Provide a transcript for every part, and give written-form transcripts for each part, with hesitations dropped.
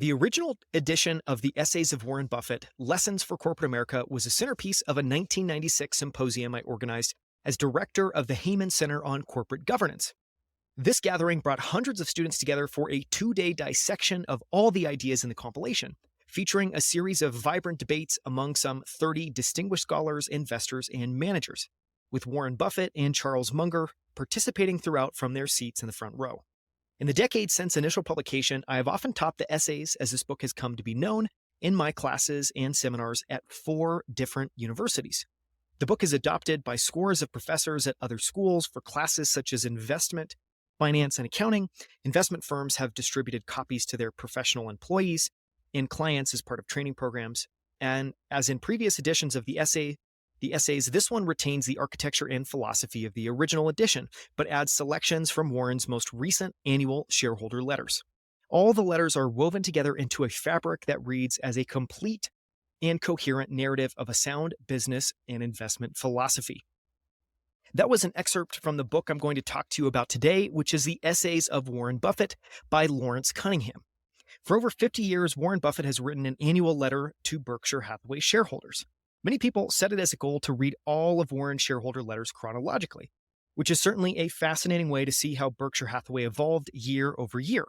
The original edition of the Essays of Warren Buffett, Lessons for Corporate America, was a centerpiece of a 1996 symposium I organized as director of the Heyman Center on Corporate Governance. This gathering brought hundreds of students together for a 2-day dissection of all the ideas in the compilation, featuring a series of vibrant debates among some 30 distinguished scholars, investors, and managers, with Warren Buffett and Charles Munger participating throughout from their seats in the front row. In the decades since initial publication, I have often taught the essays, as this book has come to be known, in my classes and seminars at 4 different universities. The book is adopted by scores of professors at other schools for classes such as investment, finance, and accounting. Investment firms have distributed copies to their professional employees and clients as part of training programs. And as in previous editions of the essays, this one retains the architecture and philosophy of the original edition, but adds selections from Warren's most recent annual shareholder letters. All the letters are woven together into a fabric that reads as a complete and coherent narrative of a sound business and investment philosophy. That was an excerpt from the book I'm going to talk to you about today, which is the Essays of Warren Buffett by Lawrence Cunningham. For over 50 years, Warren Buffett has written an annual letter to Berkshire Hathaway shareholders. Many people set it as a goal to read all of Warren's shareholder letters chronologically, which is certainly a fascinating way to see how Berkshire Hathaway evolved year over year.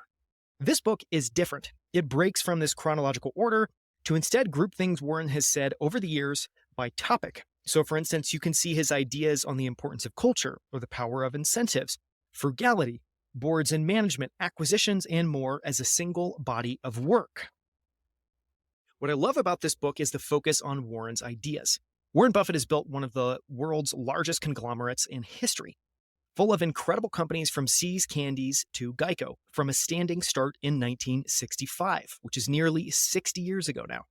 This book is different. It breaks from this chronological order to instead group things Warren has said over the years by topic. So, for instance, you can see his ideas on the importance of culture or the power of incentives, frugality, boards and management, acquisitions, and more as a single body of work. What I love about this book is the focus on Warren's ideas. Warren Buffett has built one of the world's largest conglomerates in history, full of incredible companies from See's Candies to GEICO, from a standing start in 1965, which is nearly 60 years ago now.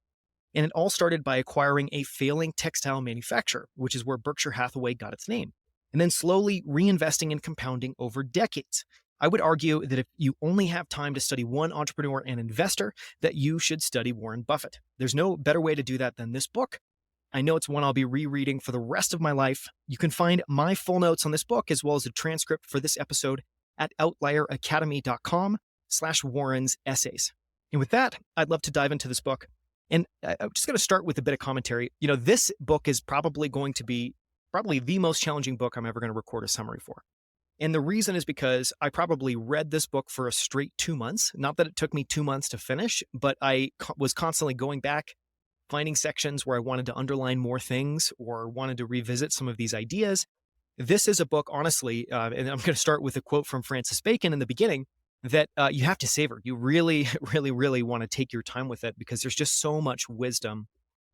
And it all started by acquiring a failing textile manufacturer, which is where Berkshire Hathaway got its name, and then slowly reinvesting and compounding over decades. I would argue that if you only have time to study one entrepreneur and investor, that you should study Warren Buffett. There's no better way to do that than this book. I know it's one I'll be rereading for the rest of my life. You can find my full notes on this book, as well as a transcript for this episode, at outlieracademy.com/Warren's essays. And with that, I'd love to dive into this book. And I'm just going to start with a bit of commentary. This book is probably going to be the most challenging book I'm ever going to record a summary for. And the reason is because I probably read this book for a straight 2 months. Not that it took me 2 months to finish, but I was constantly going back, finding sections where I wanted to underline more things or wanted to revisit some of these ideas. This is a book, honestly, and I'm going to start with a quote from Francis Bacon in the beginning, that you have to savor. You really, really, really want to take your time with it because there's just so much wisdom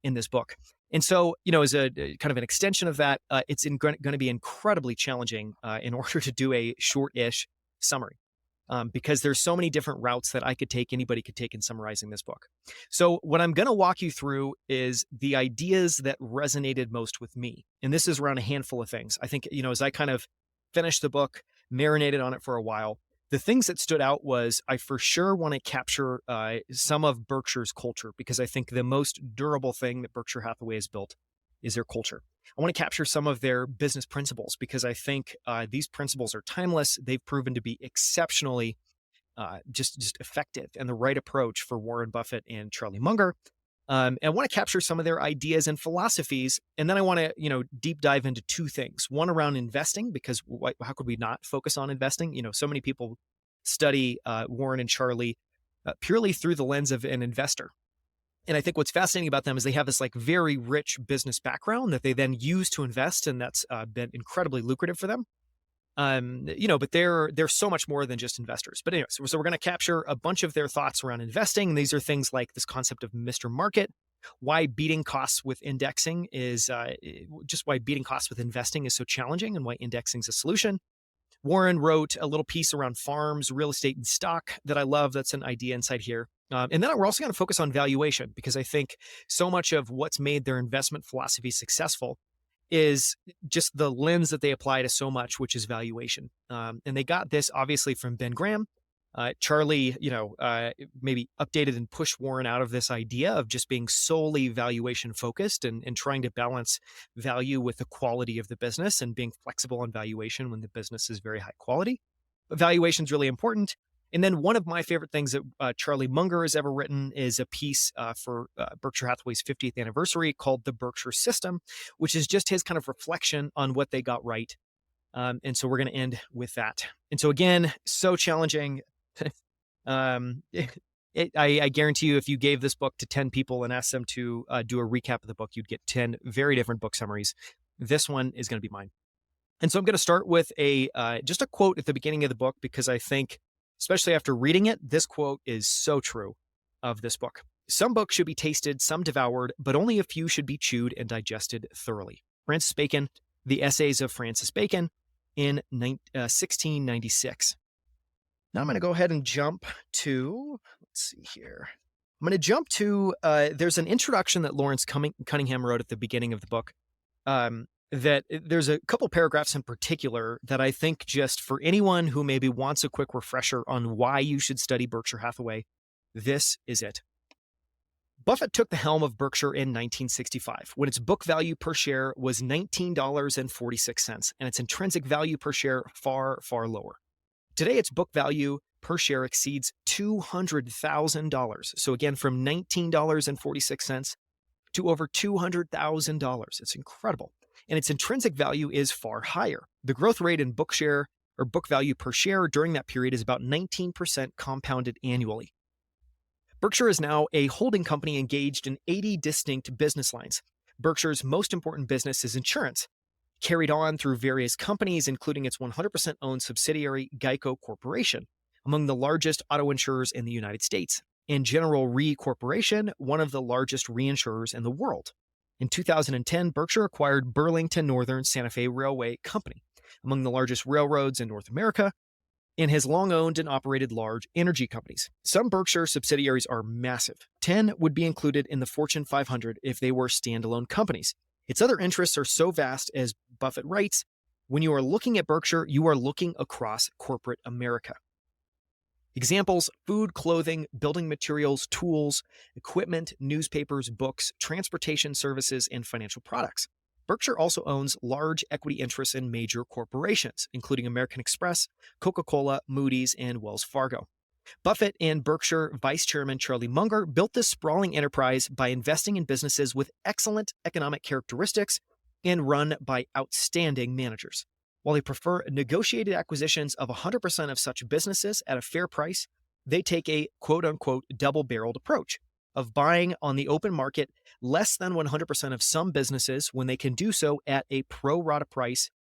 in this book. And so, as a kind of an extension of that, it's going to be incredibly challenging in order to do a short-ish summary because there's so many different routes that anybody could take in summarizing this book. So what I'm going to walk you through is the ideas that resonated most with me. And this is around a handful of things. I think, as I kind of finished the book, marinated on it for a while, the things that stood out was I for sure want to capture some of Berkshire's culture because I think the most durable thing that Berkshire Hathaway has built is their culture. I want to capture some of their business principles because I think these principles are timeless. They've proven to be exceptionally just effective and the right approach for Warren Buffett and Charlie Munger. And I want to capture some of their ideas and philosophies. And then I want to, deep dive into 2 things. One around investing, because how could we not focus on investing? So many people study Warren and Charlie purely through the lens of an investor. And I think what's fascinating about them is they have this very rich business background that they then use to invest. And that's been incredibly lucrative for them. But they're so much more than just investors. But anyway, so we're going to capture a bunch of their thoughts around investing. And these are things like this concept of Mr. Market, why beating costs with indexing is why beating costs with investing is so challenging and why indexing is a solution. Warren wrote a little piece around farms, real estate, and stock that I love. That's an idea inside here. And then we're also going to focus on valuation because I think so much of what's made their investment philosophy successful is just the lens that they apply to so much, which is valuation. And they got this obviously from Ben Graham. Charlie, maybe updated and pushed Warren out of this idea of just being solely valuation focused and trying to balance value with the quality of the business and being flexible on valuation when the business is very high quality. But valuation is really important. And then one of my favorite things that Charlie Munger has ever written is a piece for Berkshire Hathaway's 50th anniversary called The Berkshire System, which is just his kind of reflection on what they got right. And so we're going to end with that. And so again, so challenging. I guarantee you, if you gave this book to 10 people and asked them to do a recap of the book, you'd get 10 very different book summaries. This one is going to be mine. And so I'm going to start with just a quote at the beginning of the book, because I think, especially after reading it, this quote is so true of this book. Some books should be tasted, some devoured, but only a few should be chewed and digested thoroughly. Francis Bacon, The Essays of Francis Bacon in 1696. Now I'm going to go ahead and jump to, let's see here. I'm going to jump to, there's an introduction that Lawrence Cunningham wrote at the beginning of the book. That there's a couple paragraphs in particular that I think, just for anyone who maybe wants a quick refresher on why you should study Berkshire Hathaway, this is it. Buffett took the helm of Berkshire in 1965, when its book value per share was $19.46, and its intrinsic value per share far, far lower. Today, its book value per share exceeds $200,000. So again, from $19.46 to over $200,000. It's incredible. And its intrinsic value is far higher. The growth rate in book share or book value per share during that period is about 19% compounded annually. Berkshire is now a holding company engaged in 80 distinct business lines. Berkshire's most important business is insurance, carried on through various companies, including its 100% owned subsidiary, GEICO Corporation, among the largest auto insurers in the United States, and General Re Corporation, one of the largest reinsurers in the world. In 2010, Berkshire acquired Burlington Northern Santa Fe Railway Company, among the largest railroads in North America, and has long owned and operated large energy companies. Some Berkshire subsidiaries are massive. 10 would be included in the Fortune 500 if they were standalone companies. Its other interests are so vast, as Buffett writes, when you are looking at Berkshire, you are looking across corporate America. Examples: food, clothing, building materials, tools, equipment, newspapers, books, transportation services, and financial products. Berkshire also owns large equity interests in major corporations, including American Express, Coca-Cola, Moody's, and Wells Fargo. Buffett and Berkshire Vice Chairman Charlie Munger built this sprawling enterprise by investing in businesses with excellent economic characteristics and run by outstanding managers. While they prefer negotiated acquisitions of 100% of such businesses at a fair price, they take a quote-unquote double-barreled approach of buying on the open market less than 100% of some businesses when they can do so at a pro-rata price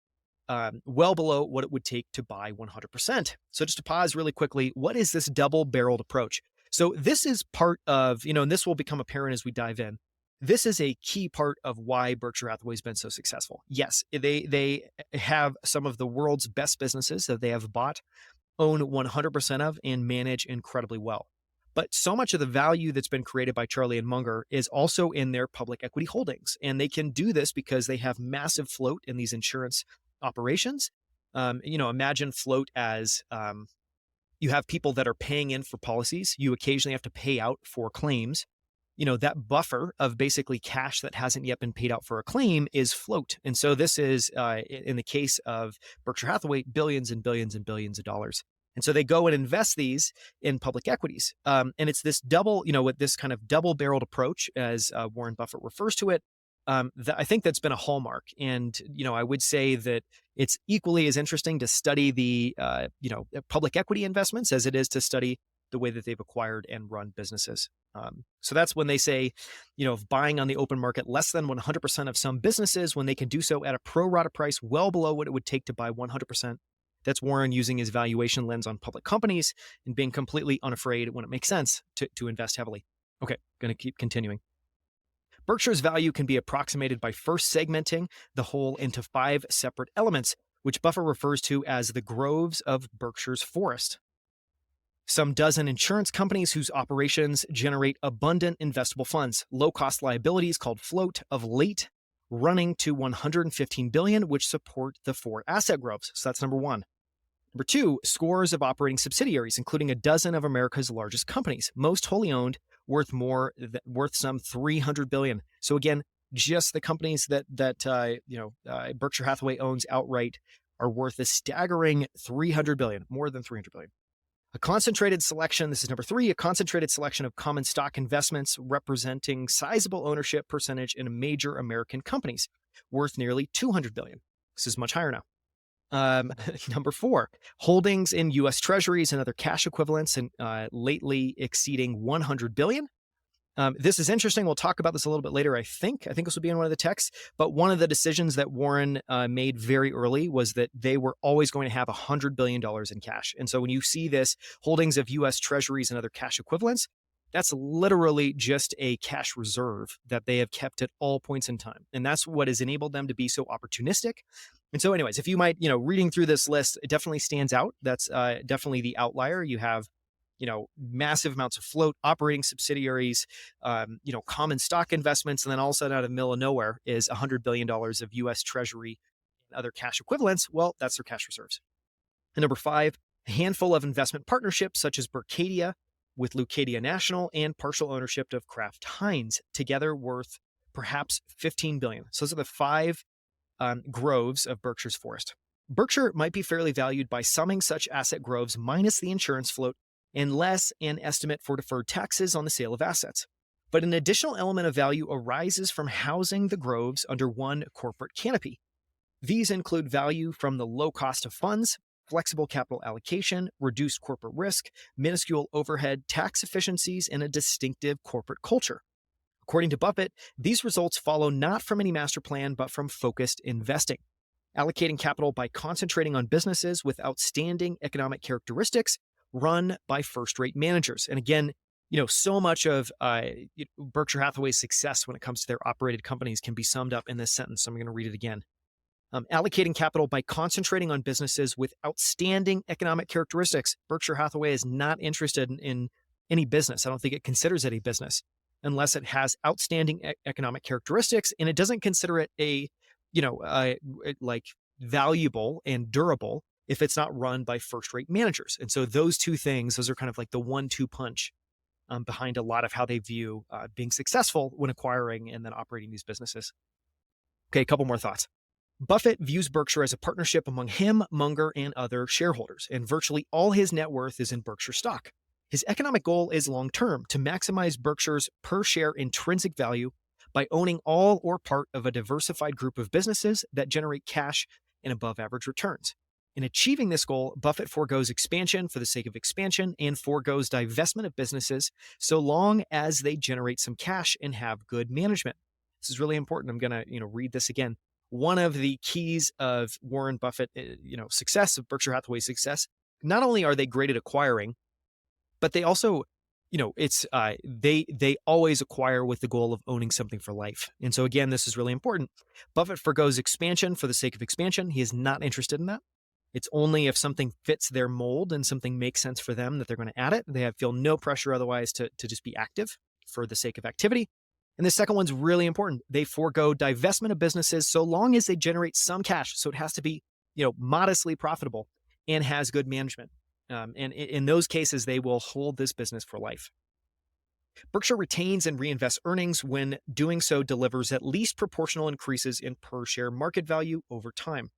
well below what it would take to buy 100%. So just to pause really quickly, what is this double-barreled approach? So this is part of, and this will become apparent as we dive in. This is a key part of why Berkshire Hathaway has been so successful. Yes, they have some of the world's best businesses that they have bought, own 100% of, and manage incredibly well. But so much of the value that's been created by Charlie and Munger is also in their public equity holdings. And they can do this because they have massive float in these insurance operations. Imagine float as you have people that are paying in for policies. You occasionally have to pay out for claims. That buffer of basically cash that hasn't yet been paid out for a claim is float. And so this is, in the case of Berkshire Hathaway, billions and billions and billions of dollars. And so they go and invest these in public equities. And it's this with this kind of double-barreled approach, as Warren Buffett refers to it, that I think that's been a hallmark. And, I would say that it's equally as interesting to study the, public equity investments as it is to study the way that they've acquired and run businesses. So that's when they say, buying on the open market less than 100% of some businesses when they can do so at a pro rata price well below what it would take to buy 100%. That's Warren using his valuation lens on public companies and being completely unafraid when it makes sense to invest heavily. Okay, going to keep continuing. Berkshire's value can be approximated by first segmenting the whole into 5 separate elements, which Buffett refers to as the groves of Berkshire's forest. Some dozen insurance companies whose operations generate abundant investable funds, low-cost liabilities called float of late running to $115 billion, which support the 4 asset groves. So that's number 1. Number 2, scores of operating subsidiaries, including a dozen of America's largest companies, most wholly owned, worth some $300 billion. So again, just the companies that Berkshire Hathaway owns outright are worth a staggering $300 billion, more than $300 billion. A concentrated selection, this is number 3, a concentrated selection of common stock investments representing sizable ownership percentage in major American companies, worth nearly $200 billion. This is much higher now. Number 4, holdings in U.S. Treasuries and other cash equivalents, and lately exceeding $100 billion. This is interesting. We'll talk about this a little bit later, I think. This will be in one of the texts. But one of the decisions that Warren made very early was that they were always going to have $100 billion in cash. And so when you see this, holdings of U.S. Treasuries and other cash equivalents, that's literally just a cash reserve that they have kept at all points in time. And that's what has enabled them to be so opportunistic. And so anyways, if you might, reading through this list, it definitely stands out. That's definitely the outlier. You have massive amounts of float, operating subsidiaries, common stock investments. And then all of a sudden out of the middle of nowhere is $100 billion of U.S. Treasury and other cash equivalents. Well, that's their cash reserves. And number 5, a handful of investment partnerships such as Berkshire with Leucadia National and partial ownership of Kraft Heinz, together worth perhaps $15 billion. So those are the 5 groves of Berkshire's forest. Berkshire might be fairly valued by summing such asset groves minus the insurance float and less an estimate for deferred taxes on the sale of assets. But an additional element of value arises from housing the groves under one corporate canopy. These include value from the low cost of funds, flexible capital allocation, reduced corporate risk, minuscule overhead, tax efficiencies, and a distinctive corporate culture. According to Buffett, these results follow not from any master plan, but from focused investing. Allocating capital by concentrating on businesses with outstanding economic characteristics run by first-rate managers. And again, so much of Berkshire Hathaway's success when it comes to their operated companies can be summed up in this sentence. So I'm going to read it again. Allocating capital by concentrating on businesses with outstanding economic characteristics. Berkshire Hathaway is not interested in any business. I don't think it considers it a business unless it has outstanding economic characteristics, and it doesn't consider it like valuable and durable if it's not run by first-rate managers. And so those two things, those are kind of like the 1-2 punch behind a lot of how they view being successful when acquiring and then operating these businesses. Okay, a couple more thoughts. Buffett views Berkshire as a partnership among him, Munger, and other shareholders, and virtually all his net worth is in Berkshire stock. His economic goal is long-term, to maximize Berkshire's per-share intrinsic value by owning all or part of a diversified group of businesses that generate cash and above-average returns. In achieving this goal, Buffett forgoes expansion for the sake of expansion and forgoes divestment of businesses so long as they generate some cash and have good management. This is really important. I'm going to, read this again. One of the keys of Warren Buffett, success, of Berkshire Hathaway's success, not only are they great at acquiring, but they also, they always acquire with the goal of owning something for life. And so again, this is really important. Buffett forgoes expansion for the sake of expansion. He is not interested in that. It's only if something fits their mold and something makes sense for them that they're going to add it. They feel no pressure otherwise to just be active for the sake of activity. And the second one's really important. They forego divestment of businesses so long as they generate some cash. So it has to be, modestly profitable and has good management. And in those cases, they will hold this business for life. Berkshire retains and reinvests earnings when doing so delivers at least proportional increases in per share market value over time.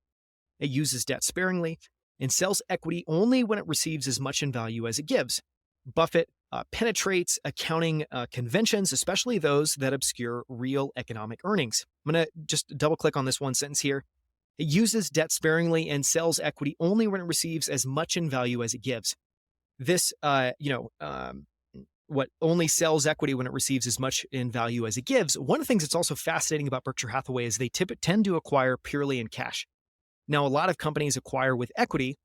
It uses debt sparingly and sells equity only when it receives as much in value as it gives. Buffett penetrates accounting conventions, especially those that obscure real economic earnings. I'm going to just double click on this one sentence here. It uses debt sparingly and sells equity only when it receives as much in value as it gives. This, what only sells equity when it receives as much in value as it gives. One of the things that's also fascinating about Berkshire Hathaway is they tend to acquire purely in cash. Now, a lot of companies acquire with equity,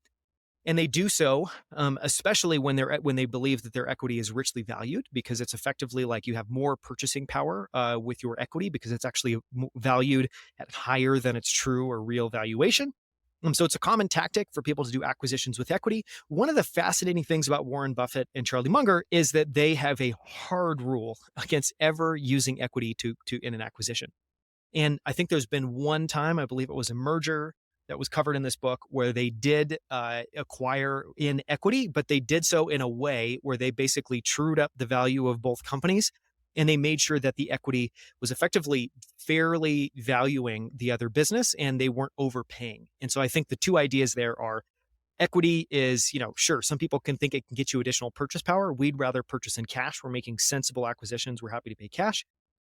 and they do so, especially when they believe that their equity is richly valued, because it's effectively like you have more purchasing power with your equity because it's actually valued at higher than its true or real valuation. So it's a common tactic for people to do acquisitions with equity. One of the fascinating things about Warren Buffett and Charlie Munger is that they have a hard rule against ever using equity in an acquisition. And I think there's been one time, I believe it was a merger that was covered in this book, where they did acquire in equity, but they did so in a way where they basically trued up the value of both companies, and they made sure that the equity was effectively fairly valuing the other business, and they weren't overpaying. And so I think the two ideas there are Equity is, sure, some people can think it can get you additional purchase power. We'd rather purchase in cash. We're making sensible acquisitions. We're happy to pay cash.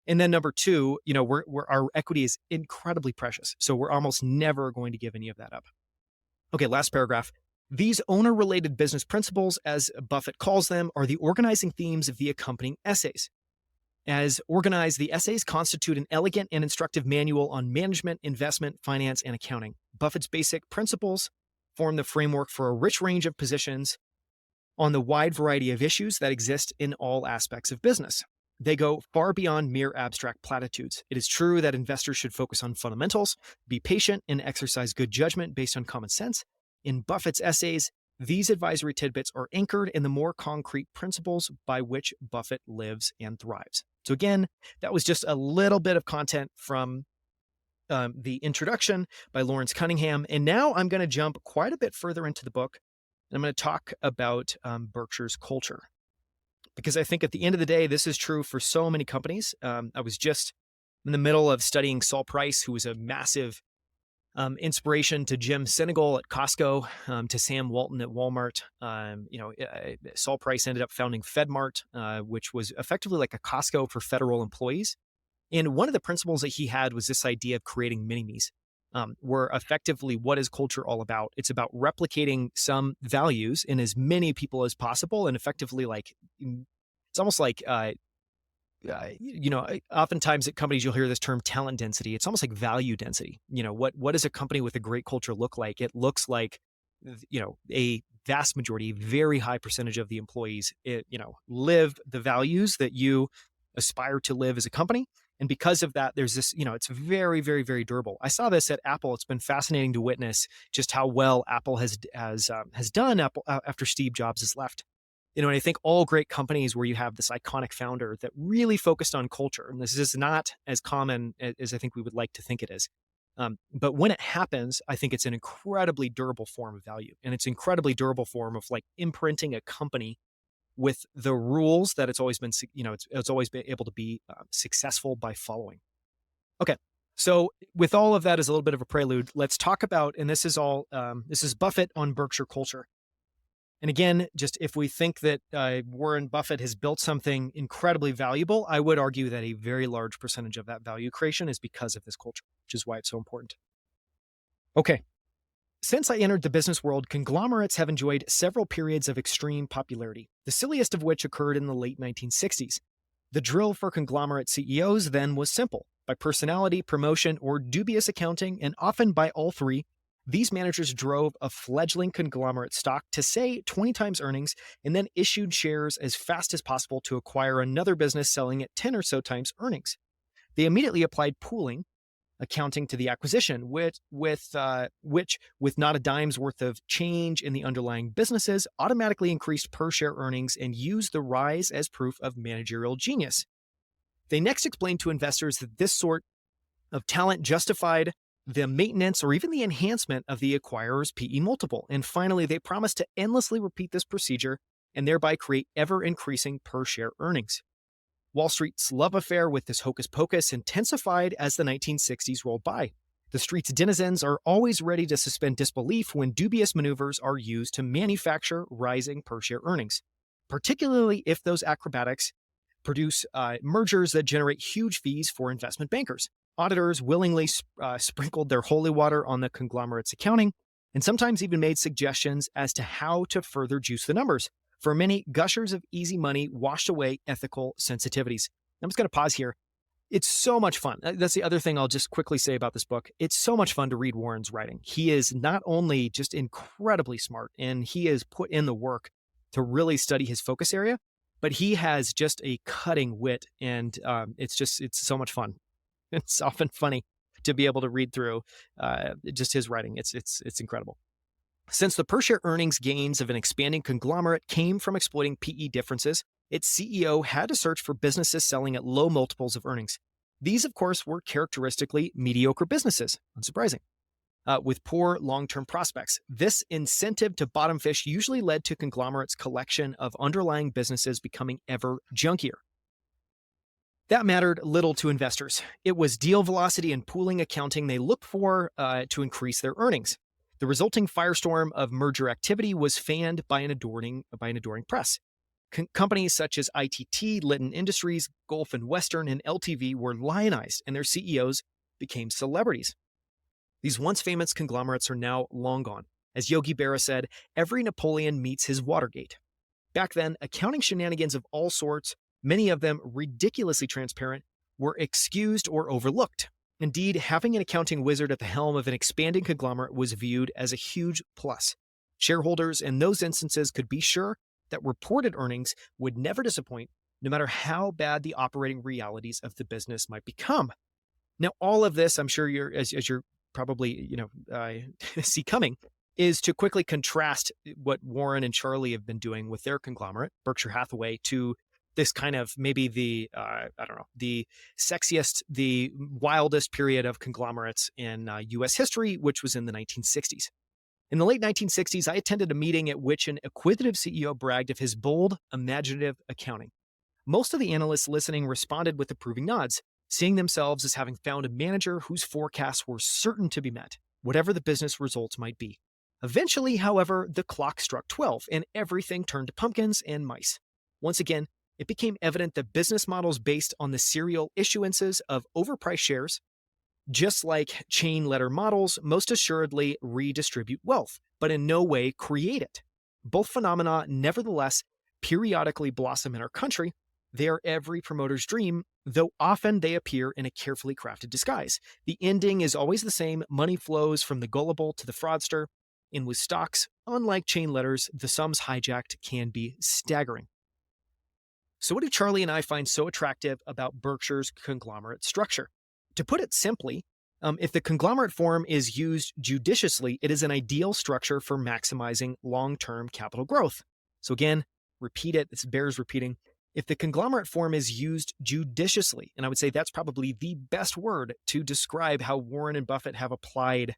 And then number two, our equity is incredibly precious. So we're almost never going to give any of that up. Okay, last paragraph. These owner-related business principles, as Buffett calls them, are the organizing themes of the accompanying essays. As organized, the essays constitute an elegant and instructive manual on management, investment, finance, and accounting. Buffett's basic principles form the framework for a rich range of positions on the wide variety of issues that exist in all aspects of business. They go far beyond mere abstract platitudes. It is true that investors should focus on fundamentals, be patient, and exercise good judgment based on common sense. In Buffett's essays, these advisory tidbits are anchored in the more concrete principles by which Buffett lives and thrives. So again, that was just a little bit of content from the introduction by Lawrence Cunningham. And now I'm going to jump quite a bit further into the book. And I'm going to talk about Berkshire's culture. Because I think at the end of the day, this is true for so many companies. I was just in the middle of studying Saul Price, who was a massive inspiration to Jim Sinegal at Costco, to Sam Walton at Walmart. Saul Price ended up founding FedMart, which was effectively like a Costco for federal employees. And one of the principles that he had was this idea of creating mini-me's, where effectively what is culture all about? It's about replicating some values in as many people as possible. And effectively, it's almost like, oftentimes at companies, you'll hear this term talent density. It's almost like value density. What does a company with a great culture look like? It looks like, a vast majority, very high percentage of the employees, live the values that you aspire to live as a company. And because of that, there's this, it's very, very, very durable. I saw this at Apple. It's been fascinating to witness just how well Apple has done after Steve Jobs has left. And I think all great companies where you have this iconic founder that really focused on culture, and this is not as common as I think we would like to think it is. But when it happens, I think it's an incredibly durable form of value. And it's incredibly durable form of imprinting a company with the rules that it's always been able to be successful by following. Okay, so with all of that as a little bit of a prelude, let's talk about, and this is Buffett on Berkshire culture. And again, just if we think that Warren Buffett has built something incredibly valuable, I would argue that a very large percentage of that value creation is because of this culture, which is why it's so important. Okay. Since I entered the business world, conglomerates have enjoyed several periods of extreme popularity, the silliest of which occurred in the late 1960s. The drill for conglomerate CEOs then was simple. By personality, promotion, or dubious accounting, and often by all three, these managers drove a fledgling conglomerate stock to, say, 20 times earnings, and then issued shares as fast as possible to acquire another business selling at 10 or so times earnings. They immediately applied pooling accounting to the acquisition, which with not a dime's worth of change in the underlying businesses, automatically increased per share earnings and used the rise as proof of managerial genius. They next explained to investors that this sort of talent justified the maintenance or even the enhancement of the acquirer's PE multiple. And finally, they promised to endlessly repeat this procedure and thereby create ever-increasing per share earnings. Wall Street's love affair with this hocus pocus intensified as the 1960s rolled by. The street's denizens are always ready to suspend disbelief when dubious maneuvers are used to manufacture rising per share earnings, particularly if those acrobatics produce mergers that generate huge fees for investment bankers. Auditors willingly sprinkled their holy water on the conglomerate's accounting and sometimes even made suggestions as to how to further juice the numbers. For many, gushers of easy money washed away ethical sensitivities. I'm just going to pause here. It's so much fun. That's the other thing I'll just quickly say about this book. It's so much fun to read Warren's writing. He is not only just incredibly smart, and he has put in the work to really study his focus area, but he has just a cutting wit, and it's so much fun. It's often funny to be able to read through just his writing. It's incredible. Since the per share earnings gains of an expanding conglomerate came from exploiting PE differences, its CEO had to search for businesses selling at low multiples of earnings. These, of course, were characteristically mediocre businesses, unsurprising, with poor long-term prospects. This incentive to bottom fish usually led to conglomerates' collection of underlying businesses becoming ever junkier. That mattered little to investors. It was deal velocity and pooling accounting they looked for to increase their earnings. The resulting firestorm of merger activity was fanned by an adoring press. Companies such as ITT, Litton Industries, Gulf and Western, and LTV were lionized, and their CEOs became celebrities. These once famous conglomerates are now long gone. As Yogi Berra said, every Napoleon meets his Watergate. Back then, accounting shenanigans of all sorts, many of them ridiculously transparent, were excused or overlooked. Indeed, having an accounting wizard at the helm of an expanding conglomerate was viewed as a huge plus. Shareholders in those instances could be sure that reported earnings would never disappoint, no matter how bad the operating realities of the business might become. Now, all of this, I'm sure as you're probably see coming, is to quickly contrast what Warren and Charlie have been doing with their conglomerate, Berkshire Hathaway, to this kind of maybe the sexiest, the wildest period of conglomerates in U.S. history, which was in the 1960s. In the late 1960s, I attended a meeting at which an acquisitive CEO bragged of his bold, imaginative accounting. Most of the analysts listening responded with approving nods, seeing themselves as having found a manager whose forecasts were certain to be met, whatever the business results might be. Eventually, however, the clock struck 12 and everything turned to pumpkins and mice. Once again, it became evident that business models based on the serial issuances of overpriced shares, just like chain letter models, most assuredly redistribute wealth, but in no way create it. Both phenomena, nevertheless, periodically blossom in our country. They are every promoter's dream, though often they appear in a carefully crafted disguise. The ending is always the same. Money flows from the gullible to the fraudster. And with stocks, unlike chain letters, the sums hijacked can be staggering. So what do Charlie and I find so attractive about Berkshire's conglomerate structure? To put it simply, if the conglomerate form is used judiciously, it is an ideal structure for maximizing long-term capital growth. So again, repeat it, this bears repeating. If the conglomerate form is used judiciously, and I would say that's probably the best word to describe how Warren and Buffett have applied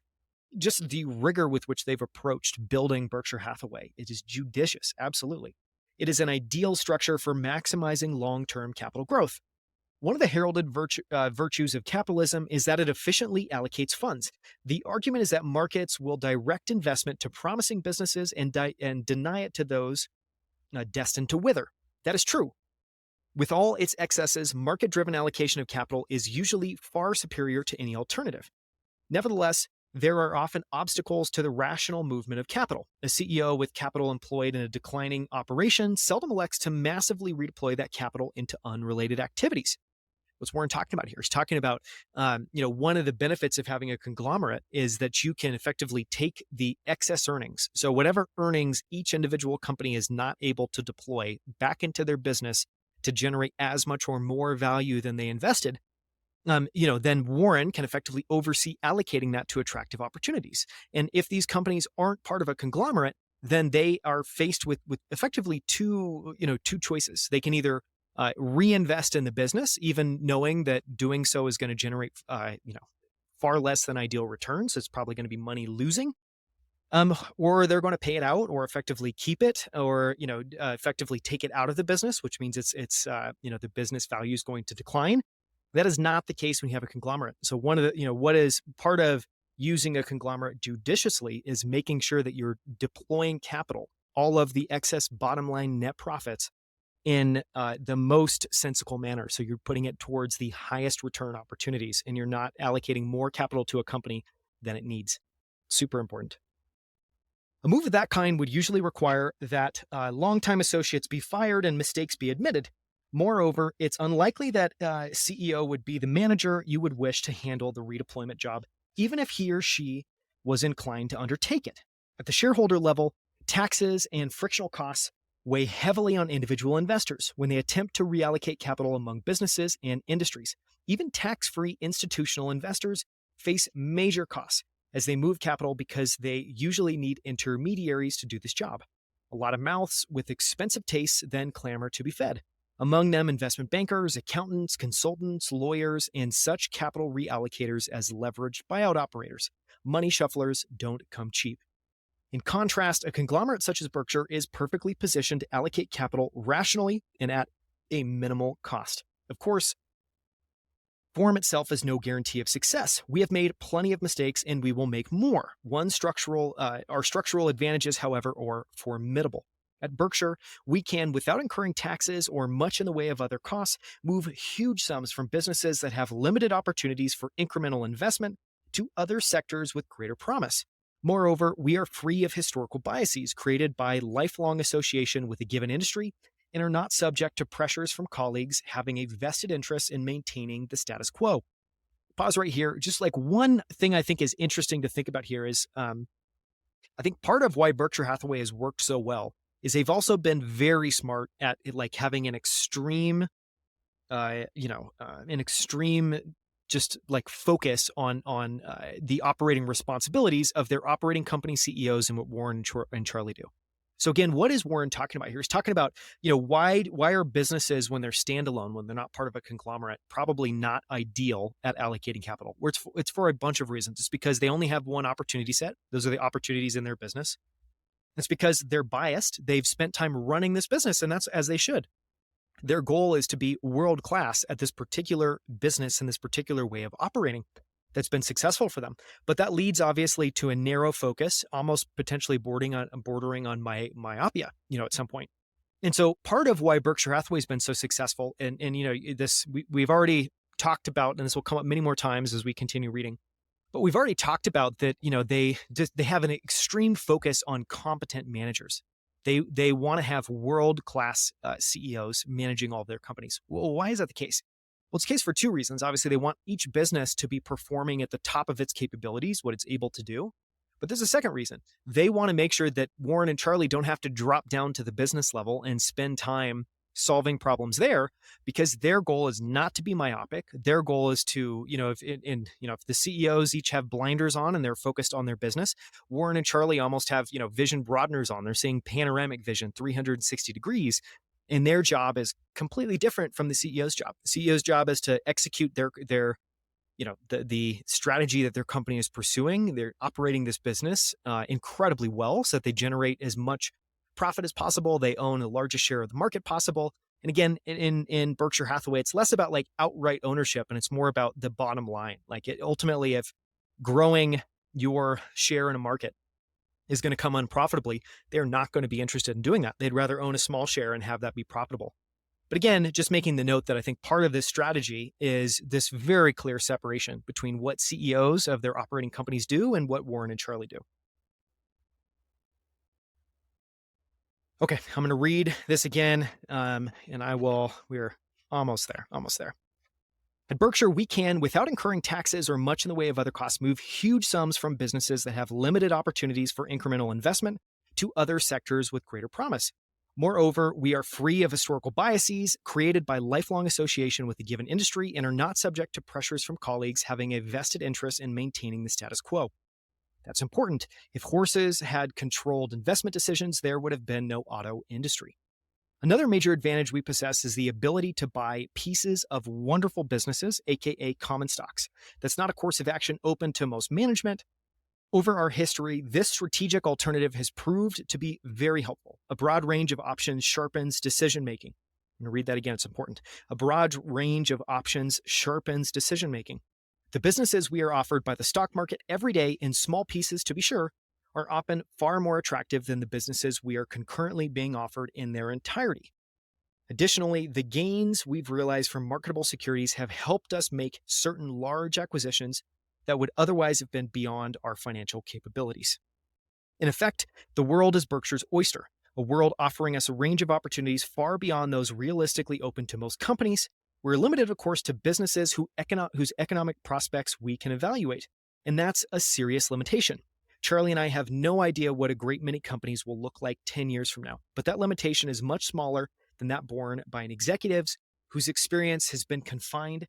just the rigor with which they've approached building Berkshire Hathaway. It is judicious, absolutely. It is an ideal structure for maximizing long-term capital growth. One of the heralded virtues of capitalism is that it efficiently allocates funds. The argument is that markets will direct investment to promising businesses and deny it to those destined to wither. That is true. With all its excesses, market-driven allocation of capital is usually far superior to any alternative. Nevertheless, there are often obstacles to the rational movement of capital. A CEO with capital employed in a declining operation seldom elects to massively redeploy that capital into unrelated activities. What's Warren talking about here? He's talking about, one of the benefits of having a conglomerate is that you can effectively take the excess earnings. So whatever earnings each individual company is not able to deploy back into their business to generate as much or more value than they invested, then Warren can effectively oversee allocating that to attractive opportunities. And if these companies aren't part of a conglomerate, then they are faced with effectively two choices. They can either reinvest in the business, even knowing that doing so is going to generate, far less than ideal returns. It's probably going to be money losing. Or they're going to pay it out, or effectively keep it, or effectively take it out of the business, which means the business value is going to decline. That is not the case when you have a conglomerate. So one of the, what is part of using a conglomerate judiciously is making sure that you're deploying capital, all of the excess bottom line net profits, in the most sensible manner. So you're putting it towards the highest return opportunities, and you're not allocating more capital to a company than it needs. Super important. A move of that kind would usually require that longtime associates be fired and mistakes be admitted. Moreover, it's unlikely that CEO would be the manager you would wish to handle the redeployment job, even if he or she was inclined to undertake it. At the shareholder level, taxes and frictional costs weigh heavily on individual investors when they attempt to reallocate capital among businesses and industries. Even tax-free institutional investors face major costs as they move capital because they usually need intermediaries to do this job. A lot of mouths with expensive tastes then clamor to be fed. Among them, investment bankers, accountants, consultants, lawyers, and such capital reallocators as leveraged buyout operators. Money shufflers don't come cheap. In contrast, a conglomerate such as Berkshire is perfectly positioned to allocate capital rationally and at a minimal cost. Of course, Form itself is no guarantee of success. We have made plenty of mistakes and we will make more. Our structural advantages, however, are formidable. At Berkshire, we can, without incurring taxes or much in the way of other costs, move huge sums from businesses that have limited opportunities for incremental investment to other sectors with greater promise. Moreover, we are free of historical biases created by lifelong association with a given industry and are not subject to pressures from colleagues having a vested interest in maintaining the status quo. Pause right here. Just like one thing I think is interesting to think about here is I think part of why Berkshire Hathaway has worked so well is they've also been very smart at like having an extreme, just like focus on the operating responsibilities of their operating company CEOs and what Warren and Charlie do. So again, what is Warren talking about here? He's talking about, why are businesses when they're standalone, when they're not part of a conglomerate, probably not ideal at allocating capital? It's for a bunch of reasons. It's because they only have one opportunity set. Those are the opportunities in their business. It's because they're biased. They've spent time running this business, and that's as they should. Their goal is to be world-class at this particular business and this particular way of operating that's been successful for them. But that leads obviously to a narrow focus, almost potentially bordering on myopia, at some point. And so part of why Berkshire Hathaway has been so successful, and we've already talked about, and this will come up many more times as we continue reading, but we've already talked about that, they have an extreme focus on competent managers. They want to have world-class CEOs managing all of their companies. Well, why is that the case? Well, it's the case for two reasons. Obviously, they want each business to be performing at the top of its capabilities, what it's able to do. But there's a second reason. They want to make sure that Warren and Charlie don't have to drop down to the business level and spend time solving problems there, because their goal is not to be myopic. Their goal is to, if the CEOs each have blinders on and they're focused on their business, Warren and Charlie almost have, vision broadeners on. They're seeing panoramic vision, 360 degrees. And their job is completely different from the CEO's job. The CEO's job is to execute the strategy that their company is pursuing. They're operating this business incredibly well so that they generate as much profit as possible. They own the largest share of the market possible. And again, in Berkshire Hathaway, it's less about like outright ownership and it's more about the bottom line. Ultimately, if growing your share in a market is going to come unprofitably, they're not going to be interested in doing that. They'd rather own a small share and have that be profitable. But again, just making the note that I think part of this strategy is this very clear separation between what CEOs of their operating companies do and what Warren and Charlie do. Okay, I'm going to read this again, and we're almost there. At Berkshire, we can, without incurring taxes or much in the way of other costs, move huge sums from businesses that have limited opportunities for incremental investment to other sectors with greater promise. Moreover, we are free of historical biases created by lifelong association with a given industry and are not subject to pressures from colleagues having a vested interest in maintaining the status quo. That's important. If horses had controlled investment decisions, there would have been no auto industry. Another major advantage we possess is the ability to buy pieces of wonderful businesses, aka common stocks. That's not a course of action open to most management. Over our history, this strategic alternative has proved to be very helpful. A broad range of options sharpens decision-making. I'm going to read that again, it's important. A broad range of options sharpens decision-making. The businesses we are offered by the stock market every day, in small pieces to be sure, are often far more attractive than the businesses we are concurrently being offered in their entirety. Additionally, the gains we've realized from marketable securities have helped us make certain large acquisitions that would otherwise have been beyond our financial capabilities. In effect, the world is Berkshire's oyster, a world offering us a range of opportunities far beyond those realistically open to most companies. We're limited, of course, to businesses whose economic prospects we can evaluate, and that's a serious limitation. Charlie and I have no idea what a great many companies will look like 10 years from now, but that limitation is much smaller than that borne by an executives whose experience has been confined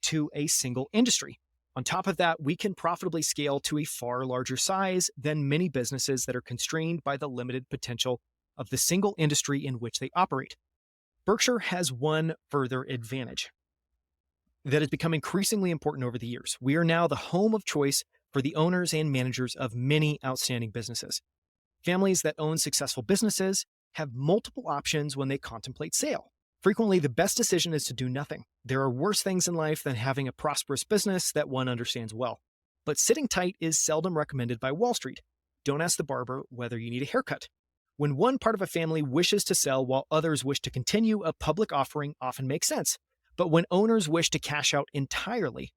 to a single industry. On top of that, we can profitably scale to a far larger size than many businesses that are constrained by the limited potential of the single industry in which they operate. Berkshire has one further advantage that has become increasingly important over the years. We are now the home of choice for the owners and managers of many outstanding businesses. Families that own successful businesses have multiple options when they contemplate sale. Frequently, the best decision is to do nothing. There are worse things in life than having a prosperous business that one understands well. But sitting tight is seldom recommended by Wall Street. Don't ask the barber whether you need a haircut. When one part of a family wishes to sell while others wish to continue, a public offering often makes sense. But when owners wish to cash out entirely,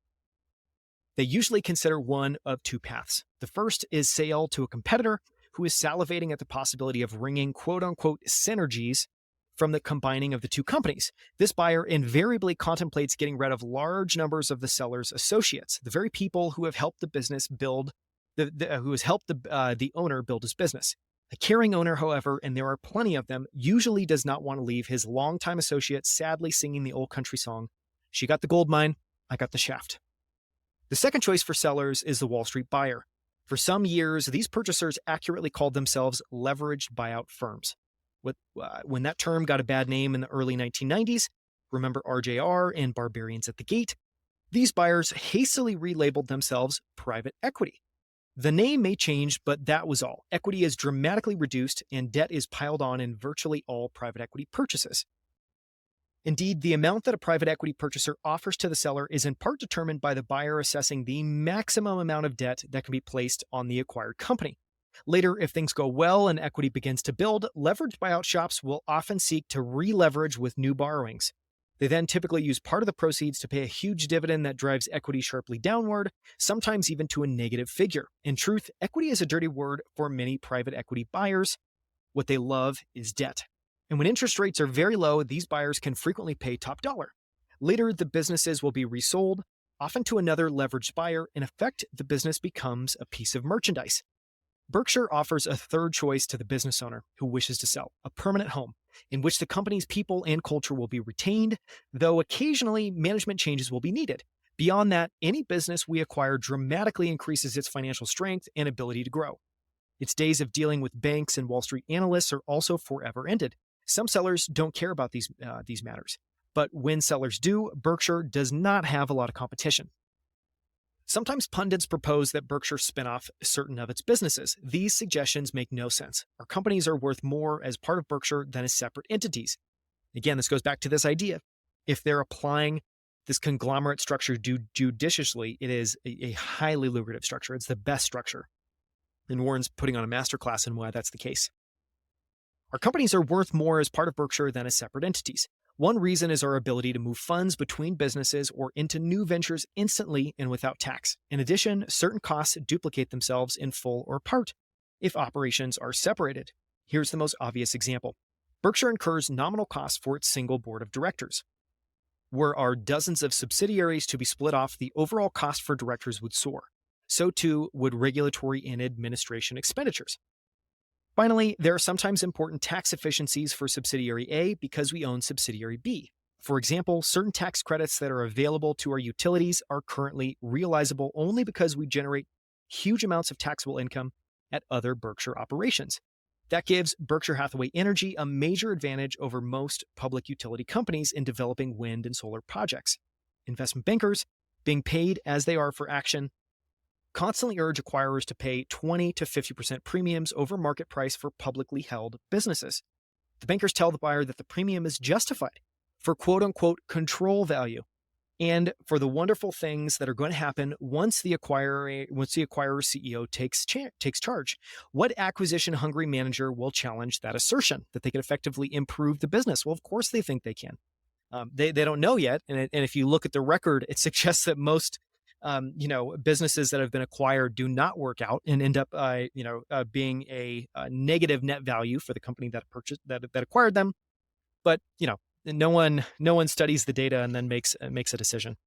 they usually consider one of two paths. The first is sale to a competitor who is salivating at the possibility of wringing quote-unquote synergies from the combining of the two companies. This buyer invariably contemplates getting rid of large numbers of the seller's associates, the very people who have helped the business build, who has helped the owner build his business. A caring owner, however, and there are plenty of them, usually does not want to leave his longtime associate sadly singing the old country song, "She got the gold mine, I got the shaft." The second choice for sellers is the Wall Street buyer. For some years, these purchasers accurately called themselves leveraged buyout firms. When that term got a bad name in the early 1990s, remember RJR and Barbarians at the Gate, these buyers hastily relabeled themselves private equity. The name may change, but that was all. Equity is dramatically reduced and debt is piled on in virtually all private equity purchases. Indeed, the amount that a private equity purchaser offers to the seller is in part determined by the buyer assessing the maximum amount of debt that can be placed on the acquired company. Later, if things go well and equity begins to build, leveraged buyout shops will often seek to re-leverage with new borrowings. They then typically use part of the proceeds to pay a huge dividend that drives equity sharply downward, sometimes even to a negative figure. In truth, equity is a dirty word for many private equity buyers. What they love is debt. And when interest rates are very low, these buyers can frequently pay top dollar. Later, the businesses will be resold, often to another leveraged buyer. In effect, the business becomes a piece of merchandise. Berkshire offers a third choice to the business owner who wishes to sell, a permanent home, in which the company's people and culture will be retained, though occasionally management changes will be needed. Beyond that, any business we acquire dramatically increases its financial strength and ability to grow. Its days of dealing with banks and Wall Street analysts are also forever ended. Some sellers don't care about these matters, but when sellers do, Berkshire does not have a lot of competition. Sometimes pundits propose that Berkshire spin off certain of its businesses. These suggestions make no sense. Our companies are worth more as part of Berkshire than as separate entities. Again, this goes back to this idea. If they're applying this conglomerate structure judiciously, it is a highly lucrative structure. It's the best structure. And Warren's putting on a masterclass in why that's the case. Our companies are worth more as part of Berkshire than as separate entities. One reason is our ability to move funds between businesses or into new ventures instantly and without tax. In addition, certain costs duplicate themselves in full or part if operations are separated. Here's the most obvious example. Berkshire incurs nominal costs for its single board of directors. Were our dozens of subsidiaries to be split off, the overall cost for directors would soar. So too would regulatory and administration expenditures. Finally, there are sometimes important tax efficiencies for subsidiary A because we own subsidiary B. For example, certain tax credits that are available to our utilities are currently realizable only because we generate huge amounts of taxable income at other Berkshire operations. That gives Berkshire Hathaway Energy a major advantage over most public utility companies in developing wind and solar projects. Investment bankers, being paid as they are for action, constantly urge acquirers to pay 20 to 50% premiums over market price for publicly held businesses. The bankers tell the buyer that the premium is justified for quote-unquote control value and for the wonderful things that are going to happen once the acquirer CEO takes charge. What acquisition-hungry manager will challenge that assertion that they can effectively improve the business? Well, of course they think they can. They don't know yet, and if you look at the record, it suggests that most businesses that have been acquired do not work out and end up, being a negative net value for the company that acquired them. But no one studies the data and then makes a decision.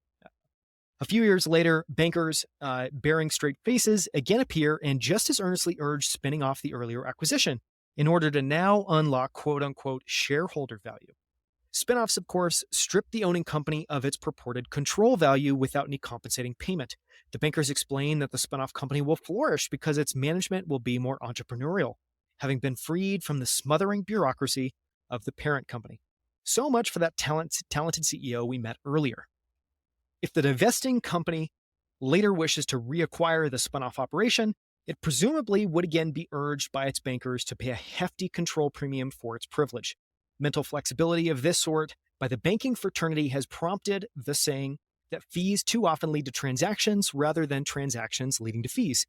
A few years later, bankers bearing straight faces again appear and just as earnestly urge spinning off the earlier acquisition in order to now unlock quote unquote shareholder value. Spinoffs, of course, strip the owning company of its purported control value without any compensating payment. The bankers explain that the spinoff company will flourish because its management will be more entrepreneurial, having been freed from the smothering bureaucracy of the parent company. So much for that talented CEO we met earlier. If the divesting company later wishes to reacquire the spinoff operation, it presumably would again be urged by its bankers to pay a hefty control premium for its privilege. Mental flexibility of this sort by the banking fraternity has prompted the saying that fees too often lead to transactions rather than transactions leading to fees.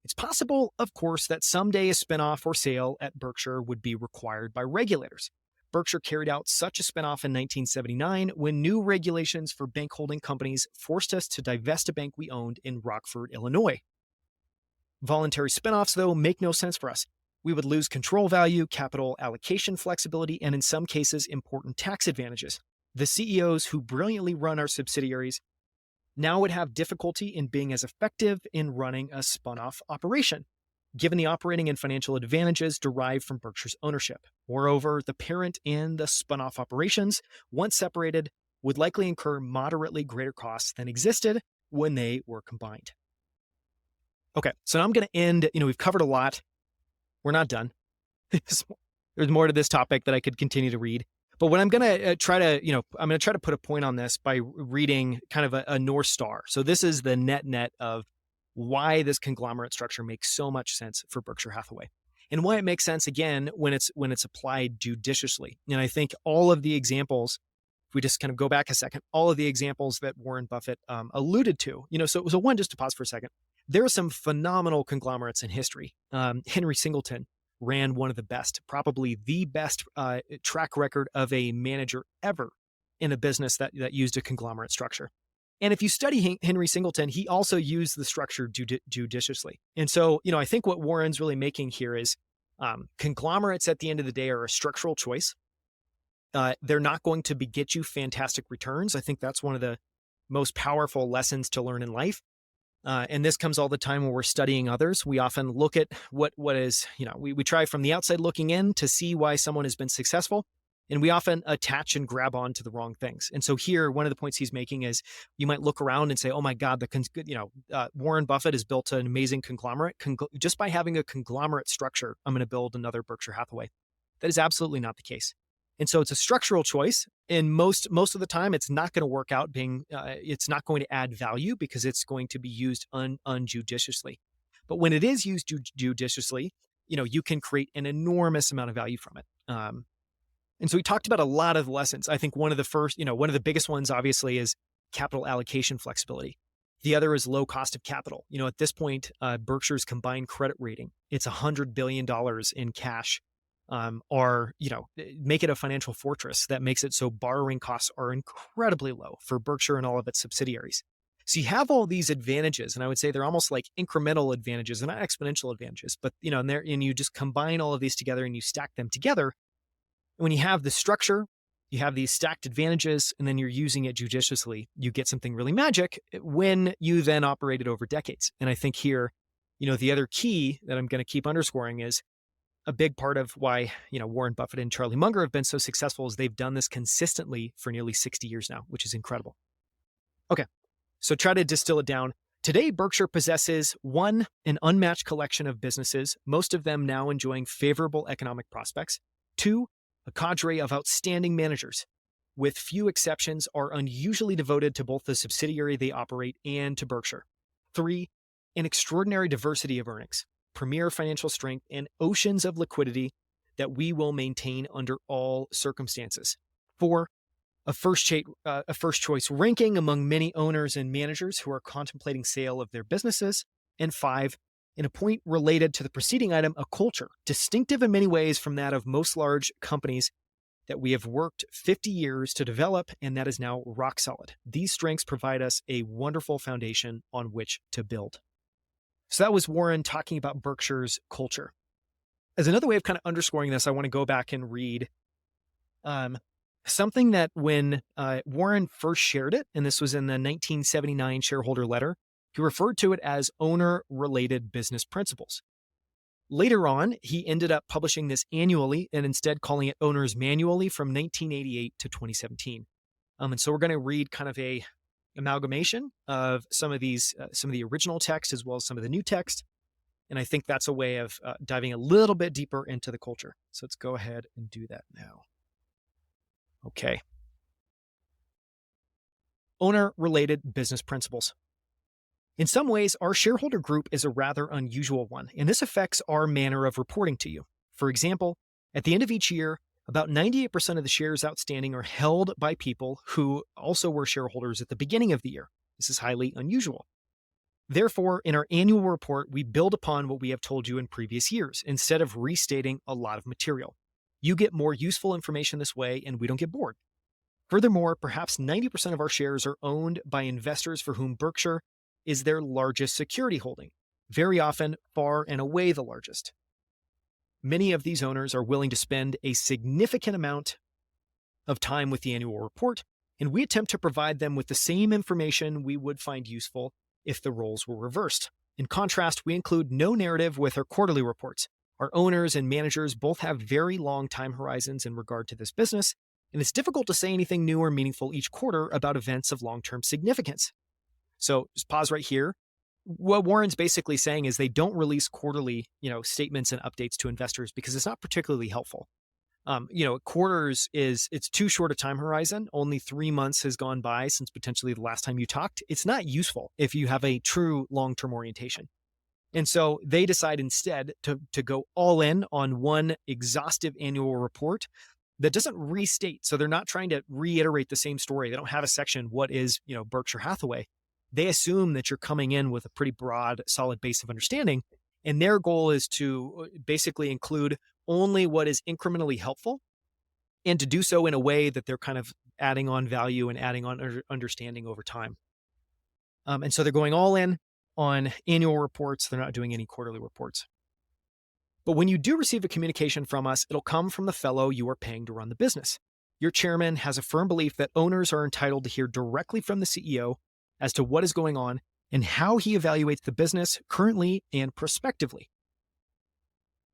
It's possible, of course, that someday a spinoff or sale at Berkshire would be required by regulators. Berkshire carried out such a spinoff in 1979 when new regulations for bank holding companies forced us to divest a bank we owned in Rockford, Illinois. Voluntary spinoffs, though, make no sense for us. We would lose control value, capital allocation flexibility, and in some cases, important tax advantages. The CEOs who brilliantly run our subsidiaries now would have difficulty in being as effective in running a spun-off operation, given the operating and financial advantages derived from Berkshire's ownership. Moreover, the parent and the spun-off operations, once separated, would likely incur moderately greater costs than existed when they were combined. Okay, so now I'm going to end. We've covered a lot. We're not done. There's more to this topic that I could continue to read. But what I'm going to try to, I'm going to try to put a point on this by reading kind of a North Star. So this is the net of why this conglomerate structure makes so much sense for Berkshire Hathaway, and why it makes sense again when it's applied judiciously. And I think all of the examples, if we just kind of go back a second, all of the examples that Warren Buffett alluded to, so one, just to pause for a second, there are some phenomenal conglomerates in history. Henry Singleton ran one of the best, probably the best track record of a manager ever in a business that used a conglomerate structure. And if you study Henry Singleton, he also used the structure judiciously. And so, I think what Warren's really making here is conglomerates at the end of the day are a structural choice. They're not going to get you fantastic returns. I think that's one of the most powerful lessons to learn in life. And this comes all the time when we're studying others. We often look at what is, we try from the outside looking in to see why someone has been successful. And we often attach and grab on to the wrong things. And so here, one of the points he's making is you might look around and say, oh my God, Warren Buffett has built an amazing conglomerate. Just by having a conglomerate structure, I'm going to build another Berkshire Hathaway. That is absolutely not the case. And so it's a structural choice. And most of the time, it's not going to work out it's not going to add value because it's going to be used unjudiciously. But when it is used judiciously, you can create an enormous amount of value from it. And so we talked about a lot of lessons. I think one of the biggest ones, obviously, is capital allocation flexibility. The other is low cost of capital. At this point, Berkshire's combined credit rating, it's $100 billion in cash, make it a financial fortress that makes it so borrowing costs are incredibly low for Berkshire and all of its subsidiaries. So you have all these advantages, and I would say they're almost like incremental advantages, and not exponential advantages, but and you just combine all of these together and you stack them together. When you have the structure, you have these stacked advantages, and then you're using it judiciously, you get something really magic when you then operate it over decades. And I think here, the other key that I'm going to keep underscoring is a big part of why, Warren Buffett and Charlie Munger have been so successful is they've done this consistently for nearly 60 years now, which is incredible. Okay, so try to distill it down. Today, Berkshire possesses an unmatched collection of businesses, most of them now enjoying favorable economic prospects. 2, a cadre of outstanding managers, with few exceptions, are unusually devoted to both the subsidiary they operate and to Berkshire. 3, an extraordinary diversity of earnings, premier financial strength, and oceans of liquidity that we will maintain under all circumstances. 4, a first choice ranking among many owners and managers who are contemplating sale of their businesses. And 5, in a point related to the preceding item, a culture distinctive in many ways from that of most large companies that we have worked 50 years to develop, and that is now rock solid. These strengths provide us a wonderful foundation on which to build. So that was Warren talking about Berkshire's culture. As another way of kind of underscoring this, I want to go back and read something that when Warren first shared it, and this was in the 1979 shareholder letter, he referred to it as owner-related business principles. Later on, he ended up publishing this annually and instead calling it Owner's Manually from 1988 to 2017. And so we're going to read kind of a amalgamation of some of the original text as well as some of the new text. And I think that's a way of diving a little bit deeper into the culture. So let's go ahead and do that now. Okay. Owner-related business principles. In some ways, our shareholder group is a rather unusual one, and this affects our manner of reporting to you. For example, at the end of each year, About 98% of the shares outstanding are held by people who also were shareholders at the beginning of the year. This is highly unusual. Therefore, in our annual report, we build upon what we have told you in previous years instead of restating a lot of material. You get more useful information this way, and we don't get bored. Furthermore, perhaps 90% of our shares are owned by investors for whom Berkshire is their largest security holding, very often far and away the largest. Many of these owners are willing to spend a significant amount of time with the annual report, and we attempt to provide them with the same information we would find useful if the roles were reversed. In contrast, we include no narrative with our quarterly reports. Our owners and managers both have very long time horizons in regard to this business, and it's difficult to say anything new or meaningful each quarter about events of long-term significance. So just pause right here. What Warren's basically saying is they don't release quarterly, statements and updates to investors because it's not particularly helpful. Quarters it's too short a time horizon. Only 3 months has gone by since potentially the last time you talked. It's not useful if you have a true long-term orientation. And so they decide instead to go all in on one exhaustive annual report that doesn't restate. So they're not trying to reiterate the same story. They don't have a section, what is, Berkshire Hathaway. They assume that you're coming in with a pretty broad, solid base of understanding. And their goal is to basically include only what is incrementally helpful, and to do so in a way that they're kind of adding on value and adding on understanding over time. And so they're going all in on annual reports. They're not doing any quarterly reports. But when you do receive a communication from us, it'll come from the fellow you are paying to run the business. Your chairman has a firm belief that owners are entitled to hear directly from the CEO as to what is going on and how he evaluates the business currently and prospectively.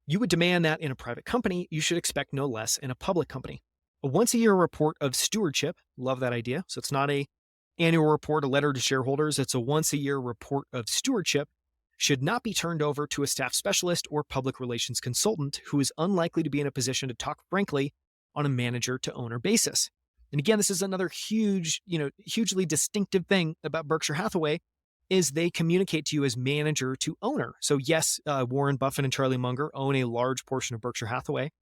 You would demand that in a private company. You should expect no less in a public company. A once-a-year report of stewardship, love that idea. So it's not an annual report, a letter to shareholders. It's a once-a-year report of stewardship, should not be turned over to a staff specialist or public relations consultant who is unlikely to be in a position to talk frankly on a manager-to-owner basis. And again, this is another hugely distinctive thing about Berkshire Hathaway, is they communicate to you as manager to owner. So yes, Warren Buffett and Charlie Munger own a large portion of Berkshire Hathaway,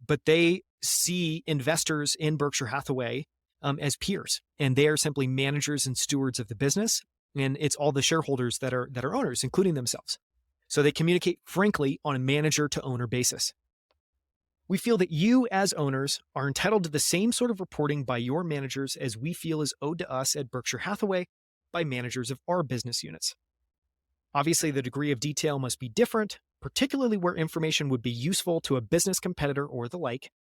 but they see investors in Berkshire Hathaway as peers, and they are simply managers and stewards of the business. And it's all the shareholders that are owners, including themselves. So they communicate frankly on a manager to owner basis. We feel that you as owners are entitled to the same sort of reporting by your managers as we feel is owed to us at Berkshire Hathaway by managers of our business units. Obviously, the degree of detail must be different, particularly where information would be useful to a business competitor or the like,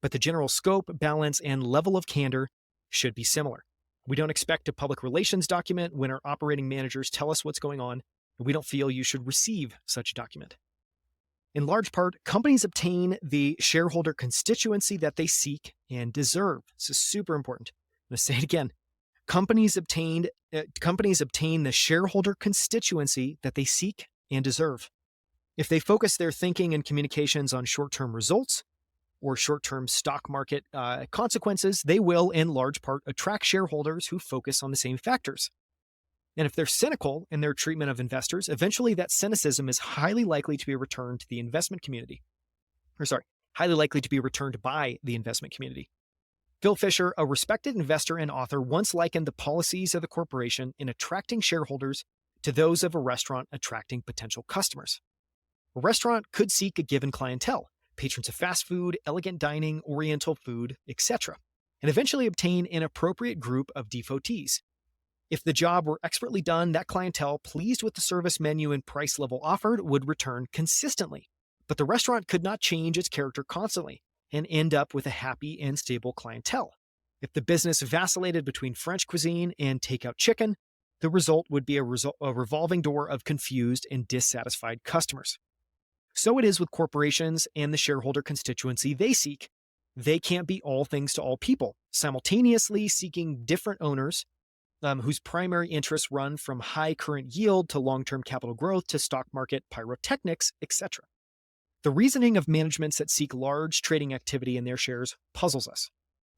but the general scope, balance, and level of candor should be similar. We don't expect a public relations document when our operating managers tell us what's going on, and we don't feel you should receive such a document. In large part, companies obtain the shareholder constituency that they seek and deserve. This is super important. I'm going to say it again. Companies obtain the shareholder constituency that they seek and deserve. If they focus their thinking and communications on short-term results or short-term stock market consequences, they will, in large part, attract shareholders who focus on the same factors. And if they're cynical in their treatment of investors, eventually that cynicism is highly likely to be returned to the investment community. Highly likely to be returned by the investment community. Phil Fisher, a respected investor and author, once likened the policies of the corporation in attracting shareholders to those of a restaurant attracting potential customers. A restaurant could seek a given clientele, patrons of fast food, elegant dining, oriental food, etc., and eventually obtain an appropriate group of devotees. If the job were expertly done, that clientele, pleased with the service menu and price level offered, would return consistently. But the restaurant could not change its character constantly and end up with a happy and stable clientele. If the business vacillated between French cuisine and takeout chicken, the result would be a revolving door of confused and dissatisfied customers. So it is with corporations and the shareholder constituency they seek. They can't be all things to all people, simultaneously seeking different owners whose primary interests run from high current yield to long-term capital growth to stock market pyrotechnics, etc. The reasoning of managements that seek large trading activity in their shares puzzles us.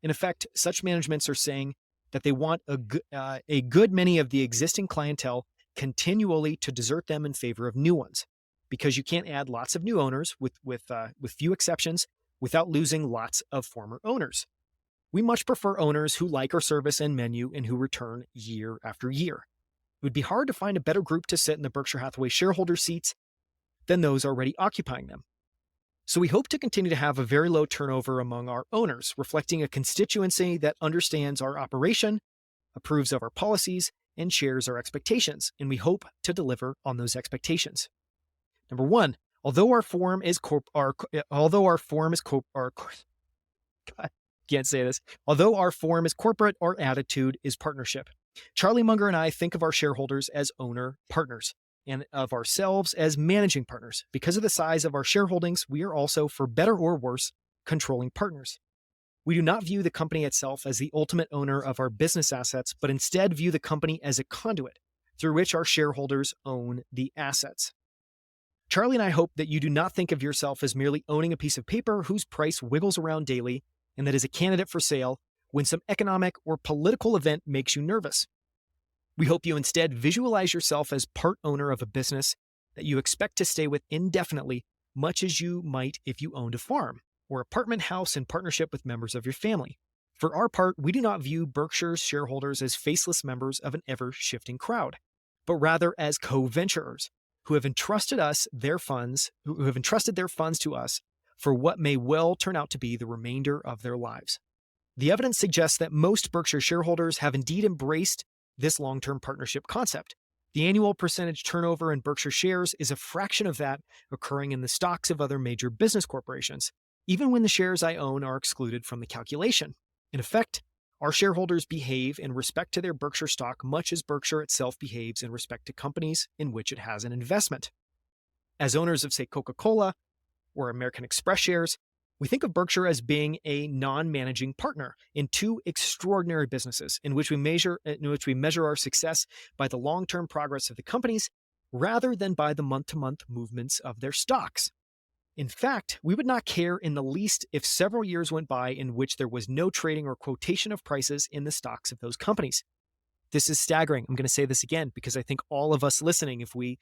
In effect, such managements are saying that they want a good many of the existing clientele continually to desert them in favor of new ones, because you can't add lots of new owners with few exceptions without losing lots of former owners. We much prefer owners who like our service and menu and who return year after year. It would be hard to find a better group to sit in the Berkshire Hathaway shareholder seats than those already occupying them. So we hope to continue to have a very low turnover among our owners, reflecting a constituency that understands our operation, approves of our policies, and shares our expectations, and we hope to deliver on those expectations. Number one, although our form is corporate, our attitude is partnership. Charlie Munger and I think of our shareholders as owner partners and of ourselves as managing partners. Because of the size of our shareholdings, we are also, for better or worse, controlling partners. We do not view the company itself as the ultimate owner of our business assets, but instead view the company as a conduit through which our shareholders own the assets. Charlie and I hope that you do not think of yourself as merely owning a piece of paper whose price wiggles around daily and that is a candidate for sale when some economic or political event makes you nervous. We hope you instead visualize yourself as part owner of a business that you expect to stay with indefinitely, much as you might if you owned a farm or apartment house in partnership with members of your family. For our part, we do not view Berkshire's shareholders as faceless members of an ever-shifting crowd, but rather as co-venturers who have entrusted their funds to us for what may well turn out to be the remainder of their lives. The evidence suggests that most Berkshire shareholders have indeed embraced this long-term partnership concept. The annual percentage turnover in Berkshire shares is a fraction of that occurring in the stocks of other major business corporations, even when the shares I own are excluded from the calculation. In effect, our shareholders behave in respect to their Berkshire stock much as Berkshire itself behaves in respect to companies in which it has an investment. As owners of, say, Coca-Cola or American Express shares, we think of Berkshire as being a non-managing partner in two extraordinary businesses in which we measure our success by the long-term progress of the companies rather than by the month-to-month movements of their stocks. In fact, we would not care in the least if several years went by in which there was no trading or quotation of prices in the stocks of those companies. This is staggering. I'm going to say this again because I think all of us listening, if we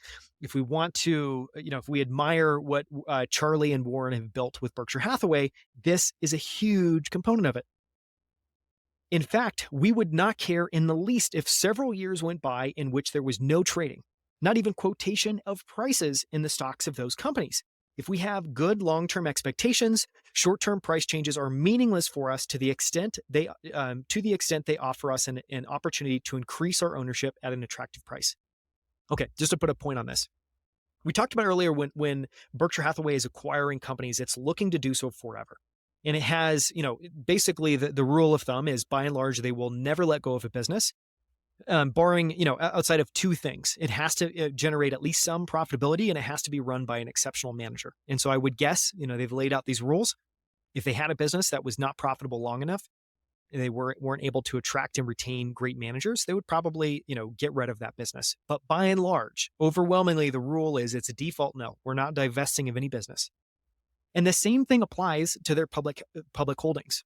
want to, if we admire what Charlie and Warren have built with Berkshire Hathaway, this is a huge component of it. In fact, we would not care in the least if several years went by in which there was no trading, not even quotation of prices in the stocks of those companies. If we have good long-term expectations, short-term price changes are meaningless for us to the extent they offer us an opportunity to increase our ownership at an attractive price. Okay, just to put a point on this. We talked about earlier when Berkshire Hathaway is acquiring companies, it's looking to do so forever. And it has, basically the rule of thumb is by and large, they will never let go of a business. Barring, outside of two things. It has to generate at least some profitability and it has to be run by an exceptional manager. And so I would guess, they've laid out these rules. If they had a business that was not profitable long enough, and they weren't able to attract and retain great managers, they would probably, get rid of that business. But by and large, overwhelmingly, the rule is it's a default no. We're not divesting of any business. And the same thing applies to their public holdings.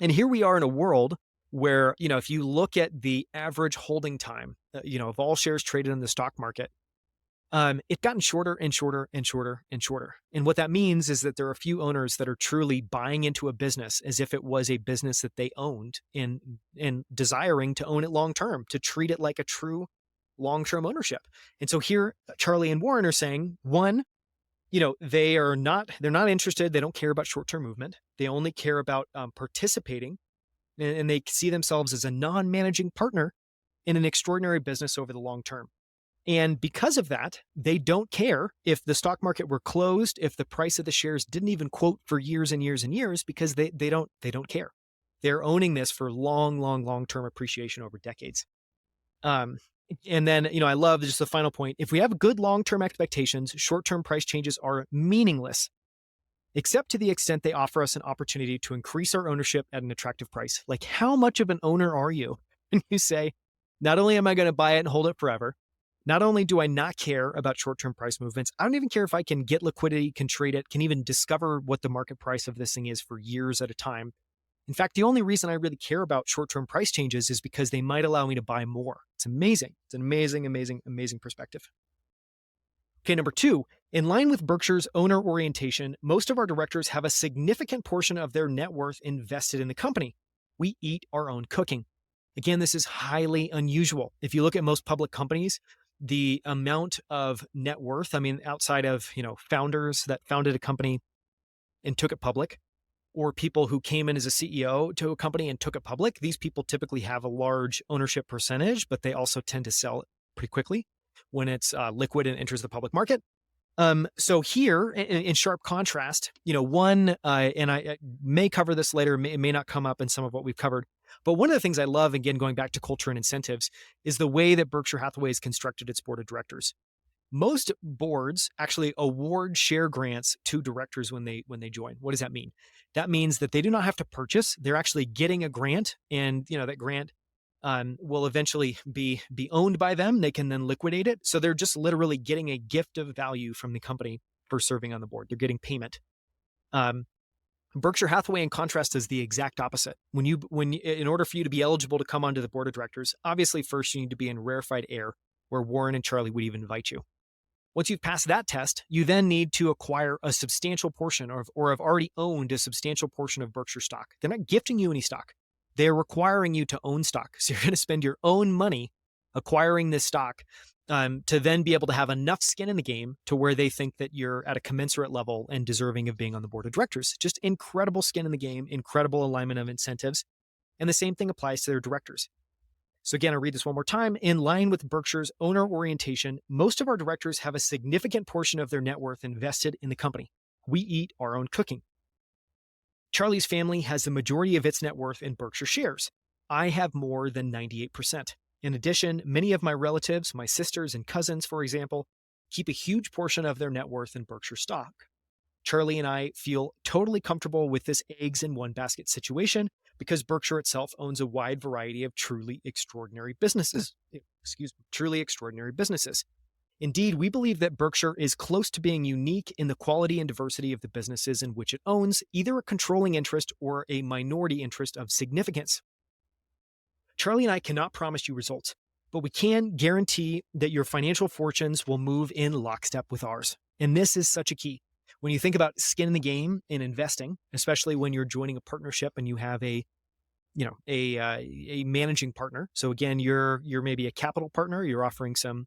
And here we are in a world where, if you look at the average holding time, of all shares traded in the stock market, it's gotten shorter and shorter and shorter and shorter. And what that means is that there are a few owners that are truly buying into a business as if it was a business that they owned and desiring to own it long-term, to treat it like a true long-term ownership. And so here, Charlie and Warren are saying, one, they're not interested. They don't care about short-term movement. They only care about participating. And they see themselves as a non-managing partner in an extraordinary business over the long term. And because of that, they don't care if the stock market were closed, if the price of the shares didn't even quote for years and years and years, because they don't care. They're owning this for long-term appreciation over decades. And then, I love just the final point. If we have good long-term expectations, short-term price changes are meaningless, except to the extent they offer us an opportunity to increase our ownership at an attractive price. Like, how much of an owner are you? And you say, not only am I going to buy it and hold it forever, not only do I not care about short-term price movements, I don't even care if I can get liquidity, can trade it, can even discover what the market price of this thing is for years at a time. In fact, the only reason I really care about short-term price changes is because they might allow me to buy more. It's amazing. It's an amazing perspective. Okay, number two, In line with Berkshire's owner orientation, most of our directors have a significant portion of their net worth invested in the company. We eat our own cooking. Again, this is highly unusual. If you look at most public companies, the amount of net worth, outside of, founders that founded a company and took it public, or people who came in as a CEO to a company and took it public, these people typically have a large ownership percentage, but they also tend to sell it pretty quickly when it's liquid and enters the public market. So here, in sharp contrast, and I may cover this later, it may not come up in some of what we've covered, but one of the things I love, again, going back to culture and incentives, is the way that Berkshire Hathaway has constructed its board of directors. Most boards actually award share grants to directors when they join. What does that mean? That means that they do not have to purchase. They're actually getting a grant, and that grant will eventually be owned by them. They can then liquidate it. So they're just literally getting a gift of value from the company for serving on the board. They're getting payment. Berkshire Hathaway, in contrast, is the exact opposite. In order for you to be eligible to come onto the board of directors, obviously first you need to be in rarefied air, where Warren and Charlie would even invite you. Once you've passed that test, you then need to acquire a substantial portion or have already owned a substantial portion of Berkshire stock. They're not gifting you any stock. They're requiring you to own stock. So you're going to spend your own money acquiring this stock to then be able to have enough skin in the game to where they think that you're at a commensurate level and deserving of being on the board of directors. Just incredible skin in the game, incredible alignment of incentives. And the same thing applies to their directors. So again, I'll read this one more time. In line with Berkshire's owner orientation, most of our directors have a significant portion of their net worth invested in the company. We eat our own cooking. Charlie's family has the majority of its net worth in Berkshire shares. I have more than 98%. In addition, many of my relatives, my sisters and cousins, for example, keep a huge portion of their net worth in Berkshire stock. Charlie and I feel totally comfortable with this eggs in one basket situation because Berkshire itself owns a wide variety of truly extraordinary businesses. Indeed, we believe that Berkshire is close to being unique in the quality and diversity of the businesses in which it owns either a controlling interest or a minority interest of significance. Charlie and I cannot promise you results, but we can guarantee that your financial fortunes will move in lockstep with ours. And this is such a key. When you think about skin in the game in investing, especially when you're joining a partnership and you have a managing partner. So again, you're maybe a capital partner. You're offering some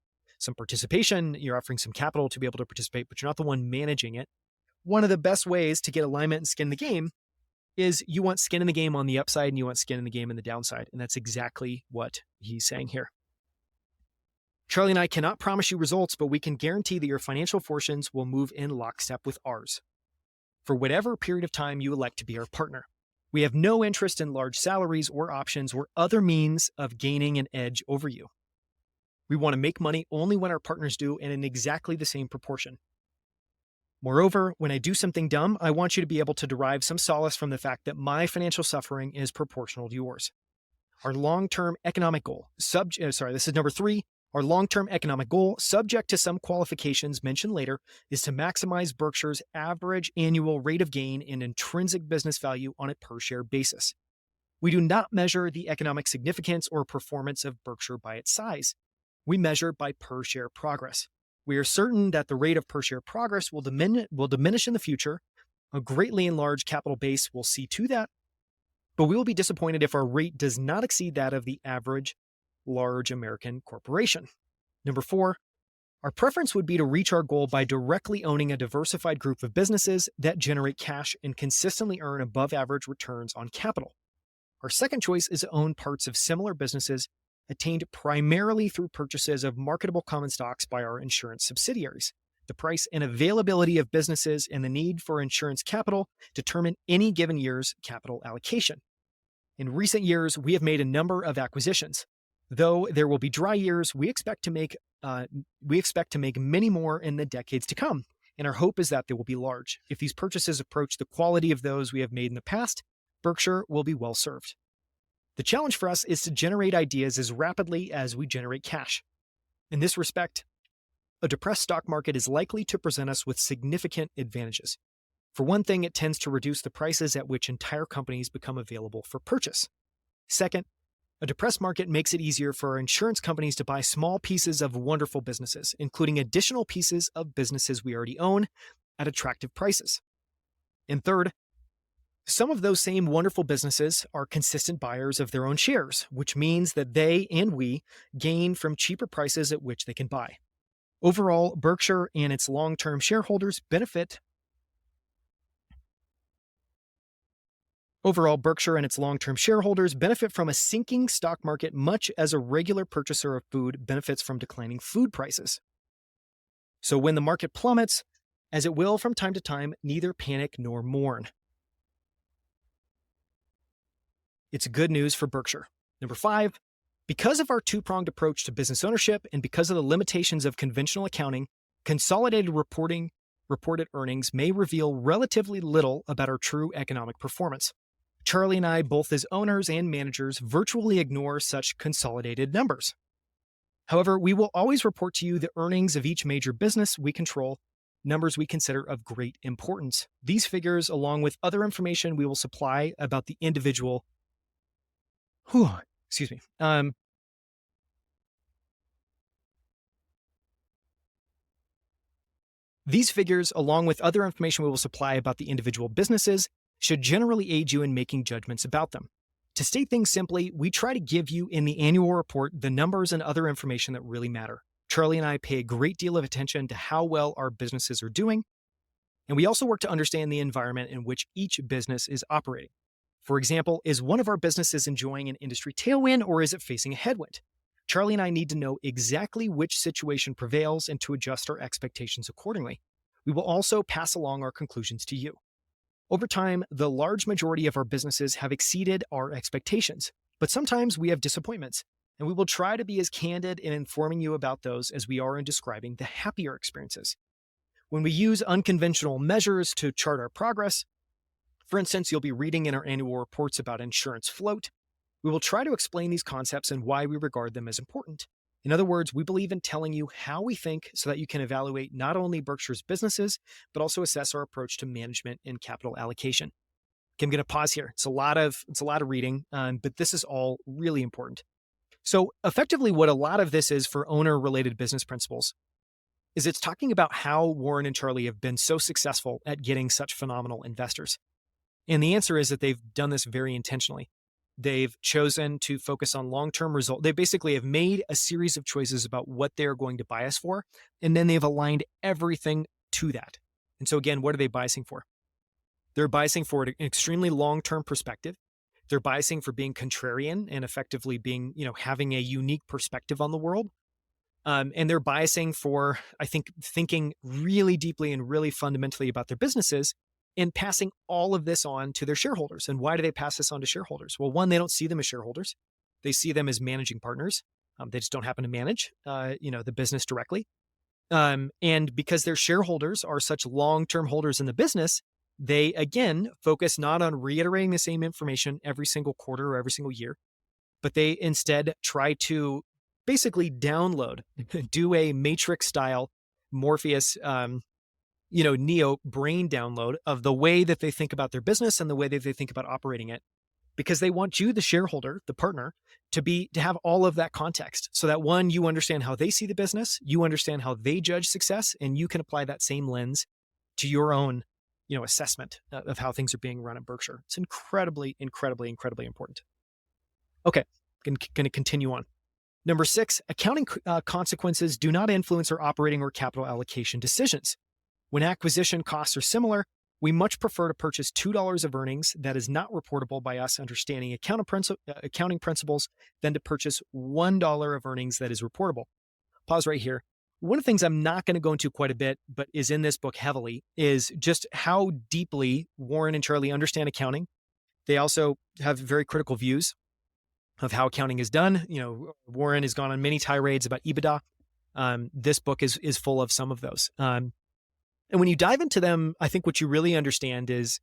participation. You're offering some capital to be able to participate, but you're not the one managing it. One of the best ways to get alignment and skin in the game is you want skin in the game on the upside and you want skin in the game in the downside. And that's exactly what he's saying here. Charlie and I cannot promise you results, but we can guarantee that your financial fortunes will move in lockstep with ours for whatever period of time you elect to be our partner. We have no interest in large salaries or options or other means of gaining an edge over you. We want to make money only when our partners do and in exactly the same proportion. Moreover, when I do something dumb, I want you to be able to derive some solace from the fact that my financial suffering is proportional to yours. Our long-term economic goal, this is number 3. Our long-term economic goal, subject to some qualifications mentioned later, is to maximize Berkshire's average annual rate of gain in intrinsic business value on a per-share basis. We do not measure the economic significance or performance of Berkshire by its size. We measure by per-share progress. We are certain that the rate of per-share progress will diminish in the future. A greatly enlarged capital base will see to that, but we will be disappointed if our rate does not exceed that of the average large American corporation. Number 4, our preference would be to reach our goal by directly owning a diversified group of businesses that generate cash and consistently earn above average returns on capital. Our second choice is to own parts of similar businesses attained primarily through purchases of marketable common stocks by our insurance subsidiaries. The price and availability of businesses and the need for insurance capital determine any given year's capital allocation. In recent years, we have made a number of acquisitions. Though there will be dry years, we expect to make many more in the decades to come, and our hope is that they will be large. If these purchases approach the quality of those we have made in the past, Berkshire will be well served. The challenge for us is to generate ideas as rapidly as we generate cash. In this respect, a depressed stock market is likely to present us with significant advantages. For one thing, it tends to reduce the prices at which entire companies become available for purchase. Second, A depressed market makes it easier for insurance companies to buy small pieces of wonderful businesses, including additional pieces of businesses we already own at attractive prices. And third, some of those same wonderful businesses are consistent buyers of their own shares, which means that they and we gain from cheaper prices at which they can buy. Overall, Berkshire and its long-term shareholders benefit from a sinking stock market much as a regular purchaser of food benefits from declining food prices. So when the market plummets, as it will from time to time, neither panic nor mourn. It's good news for Berkshire. Number 5, because of our two-pronged approach to business ownership and because of the limitations of conventional accounting, consolidated reported earnings may reveal relatively little about our true economic performance. Charlie and I, both as owners and managers, virtually ignore such consolidated numbers. However, we will always report to you the earnings of each major business we control, numbers we consider of great importance. These figures, along with other information we will supply about the individual These figures, along with other information we will supply about the individual businesses, should generally aid you in making judgments about them. To state things simply, we try to give you in the annual report the numbers and other information that really matter. Charlie and I pay a great deal of attention to how well our businesses are doing, and we also work to understand the environment in which each business is operating. For example, is one of our businesses enjoying an industry tailwind or is it facing a headwind? Charlie and I need to know exactly which situation prevails and to adjust our expectations accordingly. We will also pass along our conclusions to you. Over time, the large majority of our businesses have exceeded our expectations, but sometimes we have disappointments, and we will try to be as candid in informing you about those as we are in describing the happier experiences. When we use unconventional measures to chart our progress, for instance, you'll be reading in our annual reports about insurance float. We will try to explain these concepts and why we regard them as important. In other words, we believe in telling you how we think so that you can evaluate not only Berkshire's businesses, but also assess our approach to management and capital allocation. Okay, I'm going to pause here. It's a lot of reading, but this is all really important. So effectively, what a lot of this is for owner-related business principles is it's talking about how Warren and Charlie have been so successful at getting such phenomenal investors. And the answer is that they've done this very intentionally. They've chosen to focus on long-term results. They basically have made a series of choices about what they're going to bias for, and then they've aligned everything to that. And so again, what are they biasing for? They're biasing for an extremely long-term perspective. They're biasing for being contrarian and effectively being, having a unique perspective on the world. And they're biasing for, I think, thinking really deeply and really fundamentally about their businesses and passing all of this on to their shareholders. And why do they pass this on to shareholders? Well, one, they don't see them as shareholders. They see them as managing partners. They just don't happen to manage, the business directly. And because their shareholders are such long-term holders in the business, they, again, focus not on reiterating the same information every single quarter or every single year, but they instead try to basically download, do a matrix-style Morpheus Neo brain download of the way that they think about their business and the way that they think about operating it, because they want you, the shareholder, the partner, to have all of that context so that one, you understand how they see the business, you understand how they judge success, and you can apply that same lens to your own, assessment of how things are being run at Berkshire. It's incredibly, incredibly, incredibly important. Okay, going to continue on. Number 6, accounting consequences do not influence our operating or capital allocation decisions. When acquisition costs are similar, we much prefer to purchase $2 of earnings that is not reportable by us understanding accounting principles than to purchase $1 of earnings that is reportable. Pause right here. One of the things I'm not going to go into quite a bit, but is in this book heavily, is just how deeply Warren and Charlie understand accounting. They also have very critical views of how accounting is done. Warren has gone on many tirades about EBITDA. This book is full of some of those. And when you dive into them, I think what you really understand is,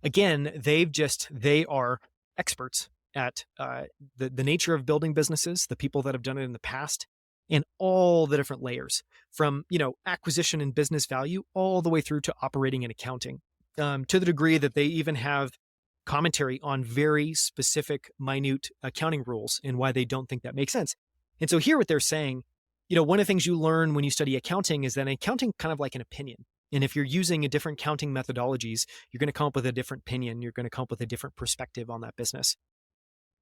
again, they are experts at the nature of building businesses, the people that have done it in the past, and all the different layers from, acquisition and business value all the way through to operating and accounting, to the degree that they even have commentary on very specific, minute accounting rules and why they don't think that makes sense. And so here what they're saying, one of the things you learn when you study accounting is that accounting kind of like an opinion. And if you're using a different counting methodologies, you're going to come up with a different opinion. You're going to come up with a different perspective on that business.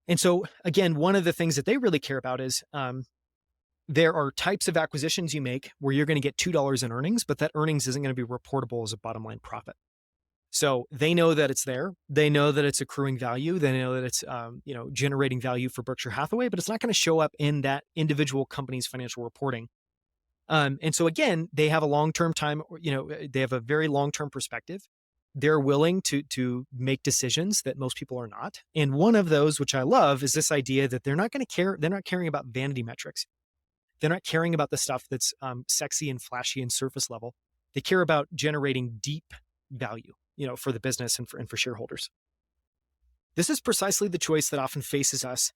And so again, one of the things that they really care about is there are types of acquisitions you make where you're going to get $2 in earnings, but that earnings isn't going to be reportable as a bottom line profit. So they know that it's there. They know that it's accruing value. They know that it's generating value for Berkshire Hathaway, but it's not going to show up in that individual company's financial reporting. And so again, they have a long-term time. They have a very long-term perspective. They're willing to make decisions that most people are not. And one of those, which I love, is this idea that they're not going to care. They're not caring about vanity metrics. They're not caring about the stuff that's sexy and flashy and surface level. They care about generating deep value, for the business and for shareholders. This is precisely the choice that often faces us,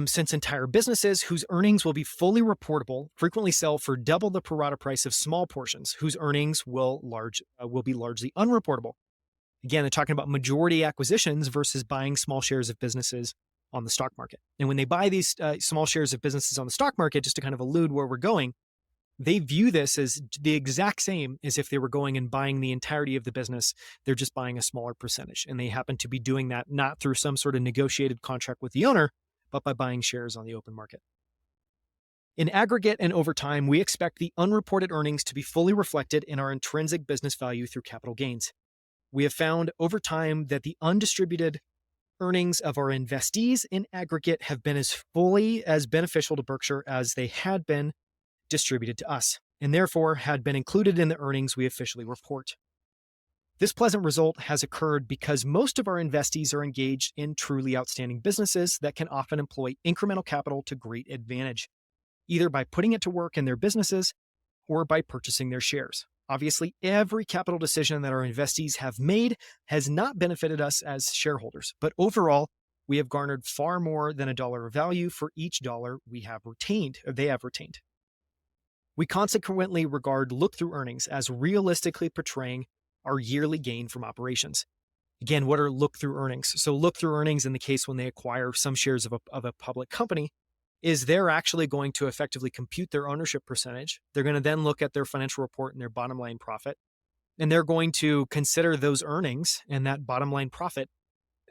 since entire businesses whose earnings will be fully reportable frequently sell for double the pro rata price of small portions whose earnings will be largely unreportable. Again, they're talking about majority acquisitions versus buying small shares of businesses on the stock market. And when they buy these small shares of businesses on the stock market, just to kind of allude where we're going, they view this as the exact same as if they were going and buying the entirety of the business. They're just buying a smaller percentage. And they happen to be doing that not through some sort of negotiated contract with the owner, but by buying shares on the open market. In aggregate and over time, we expect the unreported earnings to be fully reflected in our intrinsic business value through capital gains. We have found over time that the undistributed earnings of our investees in aggregate have been as fully as beneficial to Berkshire as they had been distributed to us, and therefore had been included in the earnings we officially report. This pleasant result has occurred because most of our investees are engaged in truly outstanding businesses that can often employ incremental capital to great advantage, either by putting it to work in their businesses or by purchasing their shares. Obviously, every capital decision that our investees have made has not benefited us as shareholders, but overall, we have garnered far more than $1 of value for each dollar they have retained. We consequently regard look-through earnings as realistically portraying our yearly gain from operations. Again, what are look-through earnings? So look-through earnings in the case when they acquire some shares of a public company is they're actually going to effectively compute their ownership percentage. They're going to then look at their financial report and their bottom line profit, and they're going to consider those earnings and that bottom line profit.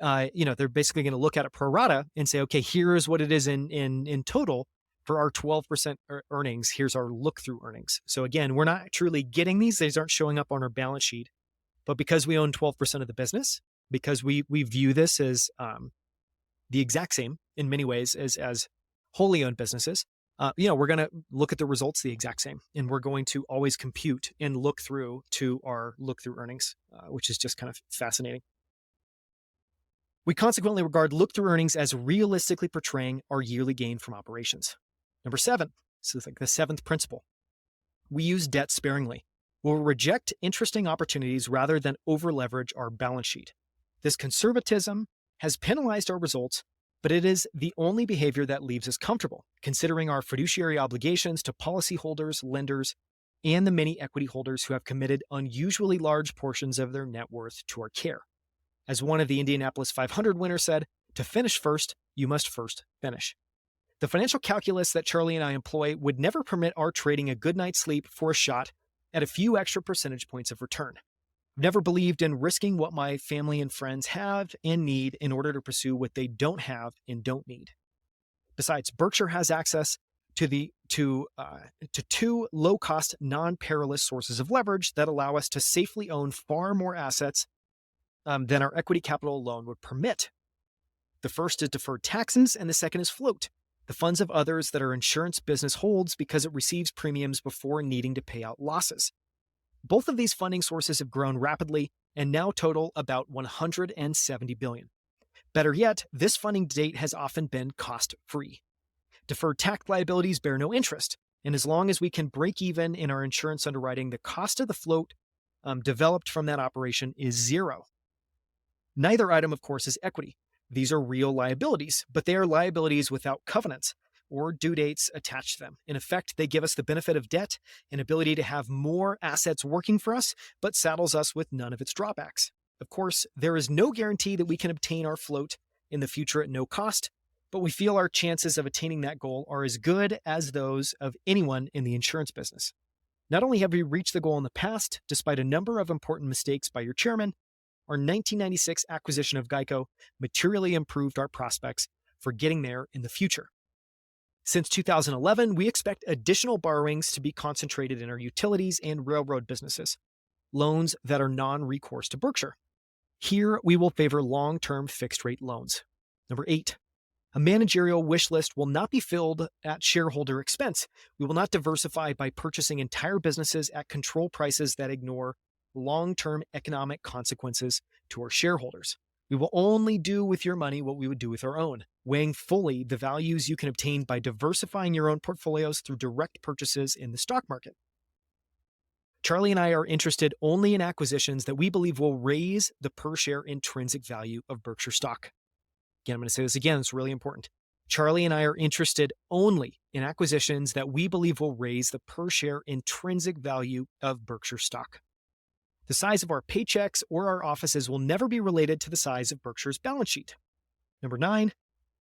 They're basically going to look at it pro rata and say, okay, here's what it is in total. For our 12% earnings, here's our look-through earnings. So again, we're not truly getting these. These aren't showing up on our balance sheet. But because we own 12% of the business, because we view this as the exact same in many ways as wholly owned businesses, we're going to look at the results the exact same. And we're going to always compute and look through to our look-through earnings, which is just kind of fascinating. We consequently regard look-through earnings as realistically portraying our yearly gain from operations. Number 7, so it's like the 7th principle. We use debt sparingly. We'll reject interesting opportunities rather than over-leverage our balance sheet. This conservatism has penalized our results, but it is the only behavior that leaves us comfortable, considering our fiduciary obligations to policyholders, lenders, and the many equity holders who have committed unusually large portions of their net worth to our care. As one of the Indianapolis 500 winners said, to finish first, you must first finish. The financial calculus that Charlie and I employ would never permit our trading a good night's sleep for a shot at a few extra percentage points of return. I've never believed in risking what my family and friends have and need in order to pursue what they don't have and don't need. Besides, Berkshire has access to two low-cost, non-perilous sources of leverage that allow us to safely own far more assets than our equity capital alone would permit. The first is deferred taxes, and the second is float, the funds of others that our insurance business holds because it receives premiums before needing to pay out losses. Both of these funding sources have grown rapidly and now total about $170 billion. Better yet, this funding to date has often been cost-free. Deferred tax liabilities bear no interest, and as long as we can break even in our insurance underwriting, the cost of the float developed from that operation is zero. Neither item, of course, is equity. These are real liabilities, but they are liabilities without covenants or due dates attached to them. In effect, they give us the benefit of debt and ability to have more assets working for us, but saddles us with none of its drawbacks. Of course, there is no guarantee that we can obtain our float in the future at no cost, but we feel our chances of attaining that goal are as good as those of anyone in the insurance business. Not only have we reached the goal in the past, despite a number of important mistakes by your chairman, our 1996 acquisition of GEICO materially improved our prospects for getting there in the future. Since 2011, we expect additional borrowings to be concentrated in our utilities and railroad businesses, loans that are non-recourse to Berkshire. Here, we will favor long-term fixed-rate loans. Number 8, a managerial wish list will not be filled at shareholder expense. We will not diversify by purchasing entire businesses at control prices that ignore long-term economic consequences to our shareholders. We will only do with your money what we would do with our own, weighing fully the values you can obtain by diversifying your own portfolios through direct purchases in the stock market. Charlie and I are interested only in acquisitions that we believe will raise the per-share intrinsic value of Berkshire stock. Again, I'm going to say this again, it's really important. Charlie and I are interested only in acquisitions that we believe will raise the per-share intrinsic value of Berkshire stock. The size of our paychecks or our offices will never be related to the size of Berkshire's balance sheet. Number 9,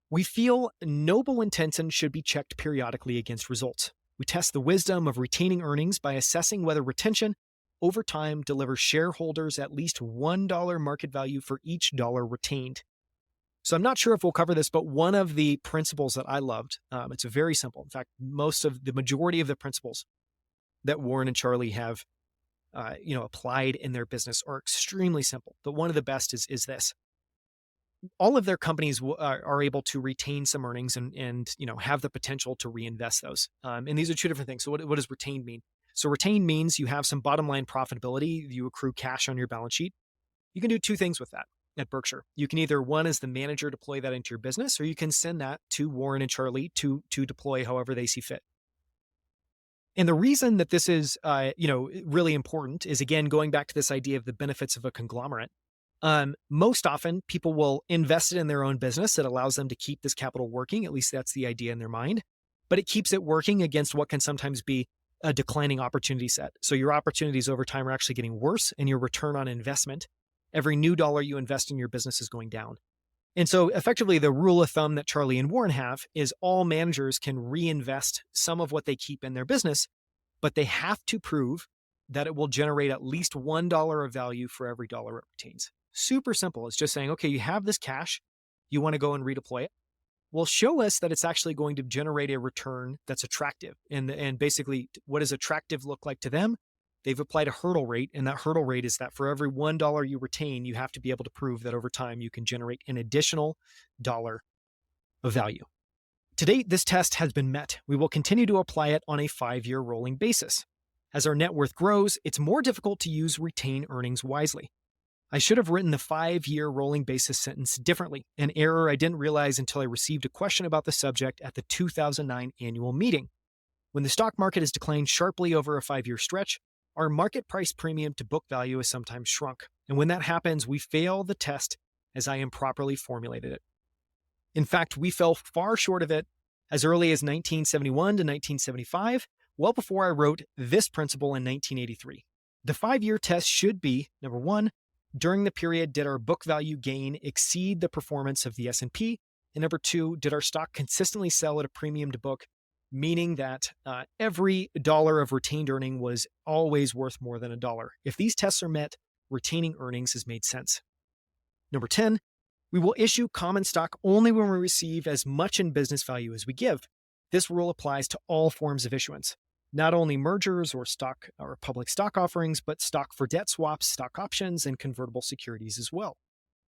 we feel noble intention should be checked periodically against results. We test the wisdom of retaining earnings by assessing whether retention over time delivers shareholders at least $1 market value for each dollar retained. So I'm not sure if we'll cover this, but one of the principles that I loved, it's very simple. In fact, the majority of the principles that Warren and Charlie have applied in their business are extremely simple. But one of the best is this. All of their companies are able to retain some earnings and have the potential to reinvest those. And these are two different things. So what does retained mean? So retained means you have some bottom line profitability. You accrue cash on your balance sheet. You can do two things with that at Berkshire. You can either, one, as the manager, deploy that into your business, or you can send that to Warren and Charlie to deploy however they see fit. And the reason that this is, really important is, again, going back to this idea of the benefits of a conglomerate. Most often, people will invest it in their own business. That allows them to keep this capital working. At least that's the idea in their mind. But it keeps it working against what can sometimes be a declining opportunity set. So your opportunities over time are actually getting worse, and your return on investment, every new dollar you invest in your business, is going down. And so effectively, the rule of thumb that Charlie and Warren have is all managers can reinvest some of what they keep in their business, but they have to prove that it will generate at least $1 of value for every dollar it retains. Super simple. It's just saying, okay, you have this cash, you want to go and redeploy it. Well, show us that it's actually going to generate a return that's attractive. And basically, what does attractive look like to them? They've applied a hurdle rate, and that hurdle rate is that for every $1 you retain, you have to be able to prove that over time you can generate an additional dollar of value. To date, this test has been met. We will continue to apply it on a 5-year rolling basis. As our net worth grows, it's more difficult to use retained earnings wisely. I should have written the 5-year rolling basis sentence differently, an error I didn't realize until I received a question about the subject at the 2009 annual meeting. When the stock market has declined sharply over a 5-year stretch, our market price premium to book value is sometimes shrunk. And when that happens, we fail the test as I improperly formulated it. In fact, we fell far short of it as early as 1971 to 1975, well before I wrote this principle in 1983. The 5-year test should be, number 1, during the period, did our book value gain exceed the performance of the S&P? And number 2, did our stock consistently sell at a premium to book, meaning that every dollar of retained earning was always worth more than $1. If these tests are met, retaining earnings has made sense. Number 10, we will issue common stock only when we receive as much in business value as we give. This rule applies to all forms of issuance, not only mergers or stock or public stock offerings, but stock for debt swaps, stock options, and convertible securities as well.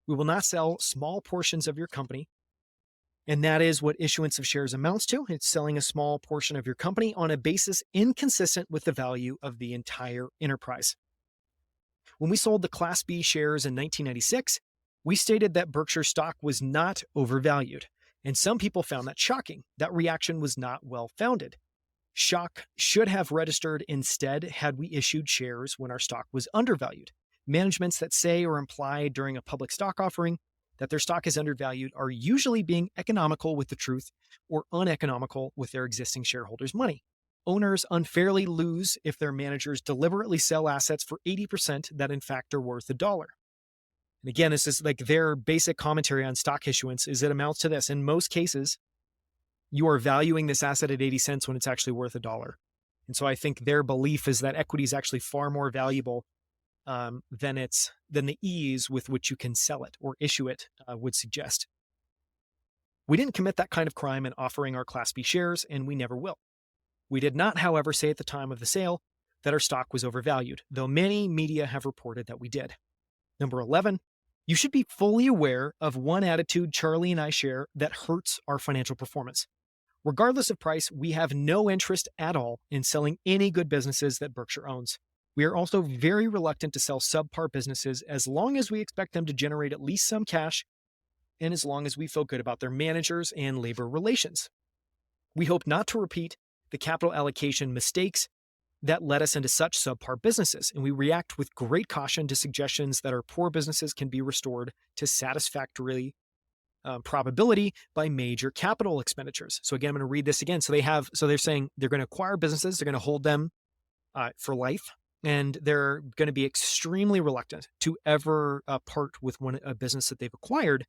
We will not sell small portions of your company, and that is what issuance of shares amounts to. It's selling a small portion of your company on a basis inconsistent with the value of the entire enterprise. When we sold the Class B shares in 1996, we stated that Berkshire stock was not overvalued, and some people found that shocking. That reaction was not well-founded. Shock should have registered instead had we issued shares when our stock was undervalued. Managements that say or imply during a public stock offering that their stock is undervalued are usually being economical with the truth or uneconomical with their existing shareholders' money. Owners unfairly lose if their managers deliberately sell assets for 80% that in fact are worth $1. And again, this is like their basic commentary on stock issuance is it amounts to this. In most cases, you are valuing this asset at 80 cents when it's actually worth $1. And so I think their belief is that equity is actually far more valuable than the ease with which you can sell it or issue it would suggest. We didn't commit that kind of crime in offering our Class B shares, and we never will. We did not, however, say at the time of the sale that our stock was overvalued, though many media have reported that we did. Number 11, you should be fully aware of one attitude Charlie and I share that hurts our financial performance. Regardless of price, we have no interest at all in selling any good businesses that Berkshire owns. We are also very reluctant to sell subpar businesses as long as we expect them to generate at least some cash and as long as we feel good about their managers and labor relations. We hope not to repeat the capital allocation mistakes that led us into such subpar businesses, and we react with great caution to suggestions that our poor businesses can be restored to satisfactory probability by major capital expenditures. So again, I'm going to read this again. So they're saying they're going to acquire businesses, they're going to hold them for life, and they're going to be extremely reluctant to ever part with a business that they've acquired,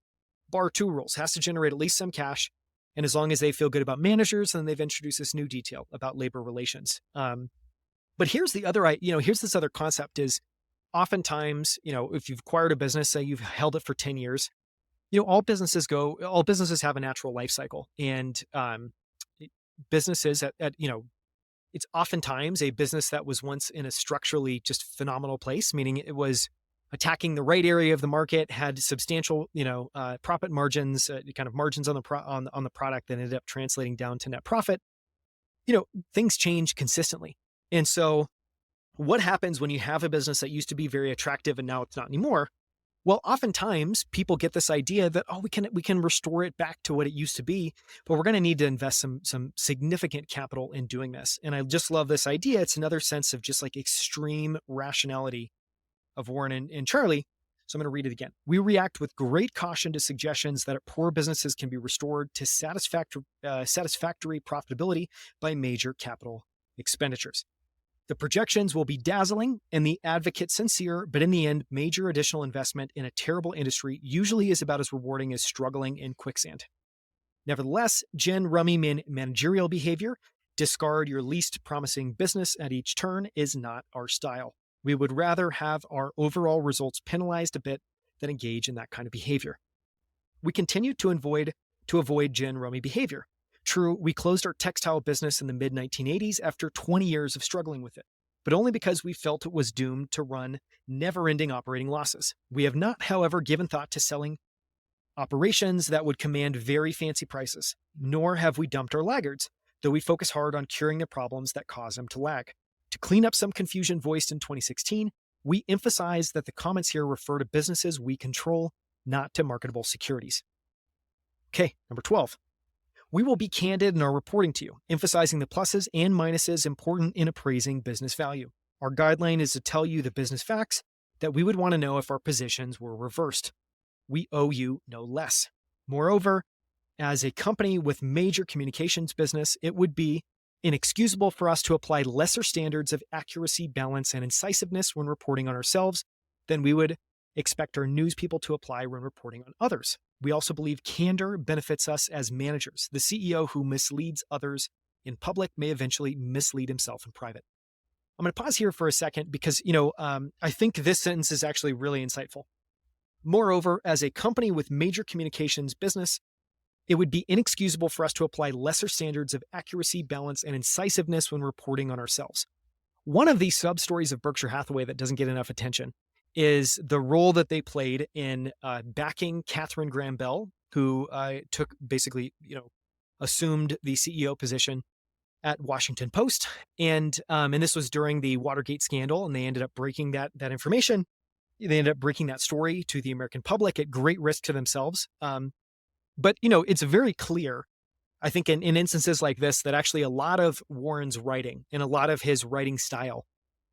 bar two rules. Has to generate at least some cash, and as long as they feel good about managers, then they've introduced this new detail about labor relations. But here's this other concept is oftentimes, if you've acquired a business, say you've held it for 10 years, all businesses have a natural life cycle, and businesses it's oftentimes a business that was once in a structurally just phenomenal place, meaning it was attacking the right area of the market, had substantial, profit margins, kind of margins on the product that ended up translating down to net profit. Things change consistently. And so what happens when you have a business that used to be very attractive and now it's not anymore? Well, oftentimes people get this idea that, we can restore it back to what it used to be, but we're going to need to invest some significant capital in doing this. And I just love this idea. It's another sense of just like extreme rationality of Warren and Charlie. So I'm going to read it again. We react with great caution to suggestions that poor businesses can be restored to satisfactory profitability by major capital expenditures. The projections will be dazzling and the advocate sincere, but in the end, major additional investment in a terrible industry usually is about as rewarding as struggling in quicksand. Nevertheless, gin rummy managerial behavior, discard your least promising business at each turn, is not our style. We would rather have our overall results penalized a bit than engage in that kind of behavior. We continue to avoid gin rummy behavior. True, we closed our textile business in the mid-1980s after 20 years of struggling with it, but only because we felt it was doomed to run never-ending operating losses. We have not, however, given thought to selling operations that would command very fancy prices, nor have we dumped our laggards, though we focus hard on curing the problems that cause them to lag. To clean up some confusion voiced in 2016, we emphasize that the comments here refer to businesses we control, not to marketable securities. Okay, number 12. We will be candid in our reporting to you, emphasizing the pluses and minuses important in appraising business value. Our guideline is to tell you the business facts that we would want to know if our positions were reversed. We owe you no less. Moreover, as a company with major communications business, it would be inexcusable for us to apply lesser standards of accuracy, balance, and incisiveness when reporting on ourselves than we would expect our news people to apply when reporting on others. We also believe candor benefits us as managers. The CEO who misleads others in public may eventually mislead himself in private. I'm going to pause here for a second because, I think this sentence is actually really insightful. Moreover, as a company with major communications business, it would be inexcusable for us to apply lesser standards of accuracy, balance, and incisiveness when reporting on ourselves. One of these sub-stories of Berkshire Hathaway that doesn't get enough attention is the role that they played in backing Katharine Graham Bell, who took basically, assumed the CEO position at Washington Post. And this was during the Watergate scandal, and they ended up breaking that information. They ended up breaking that story to the American public at great risk to themselves. But, it's very clear, I think, in instances like this, that actually a lot of Warren's writing and a lot of his writing style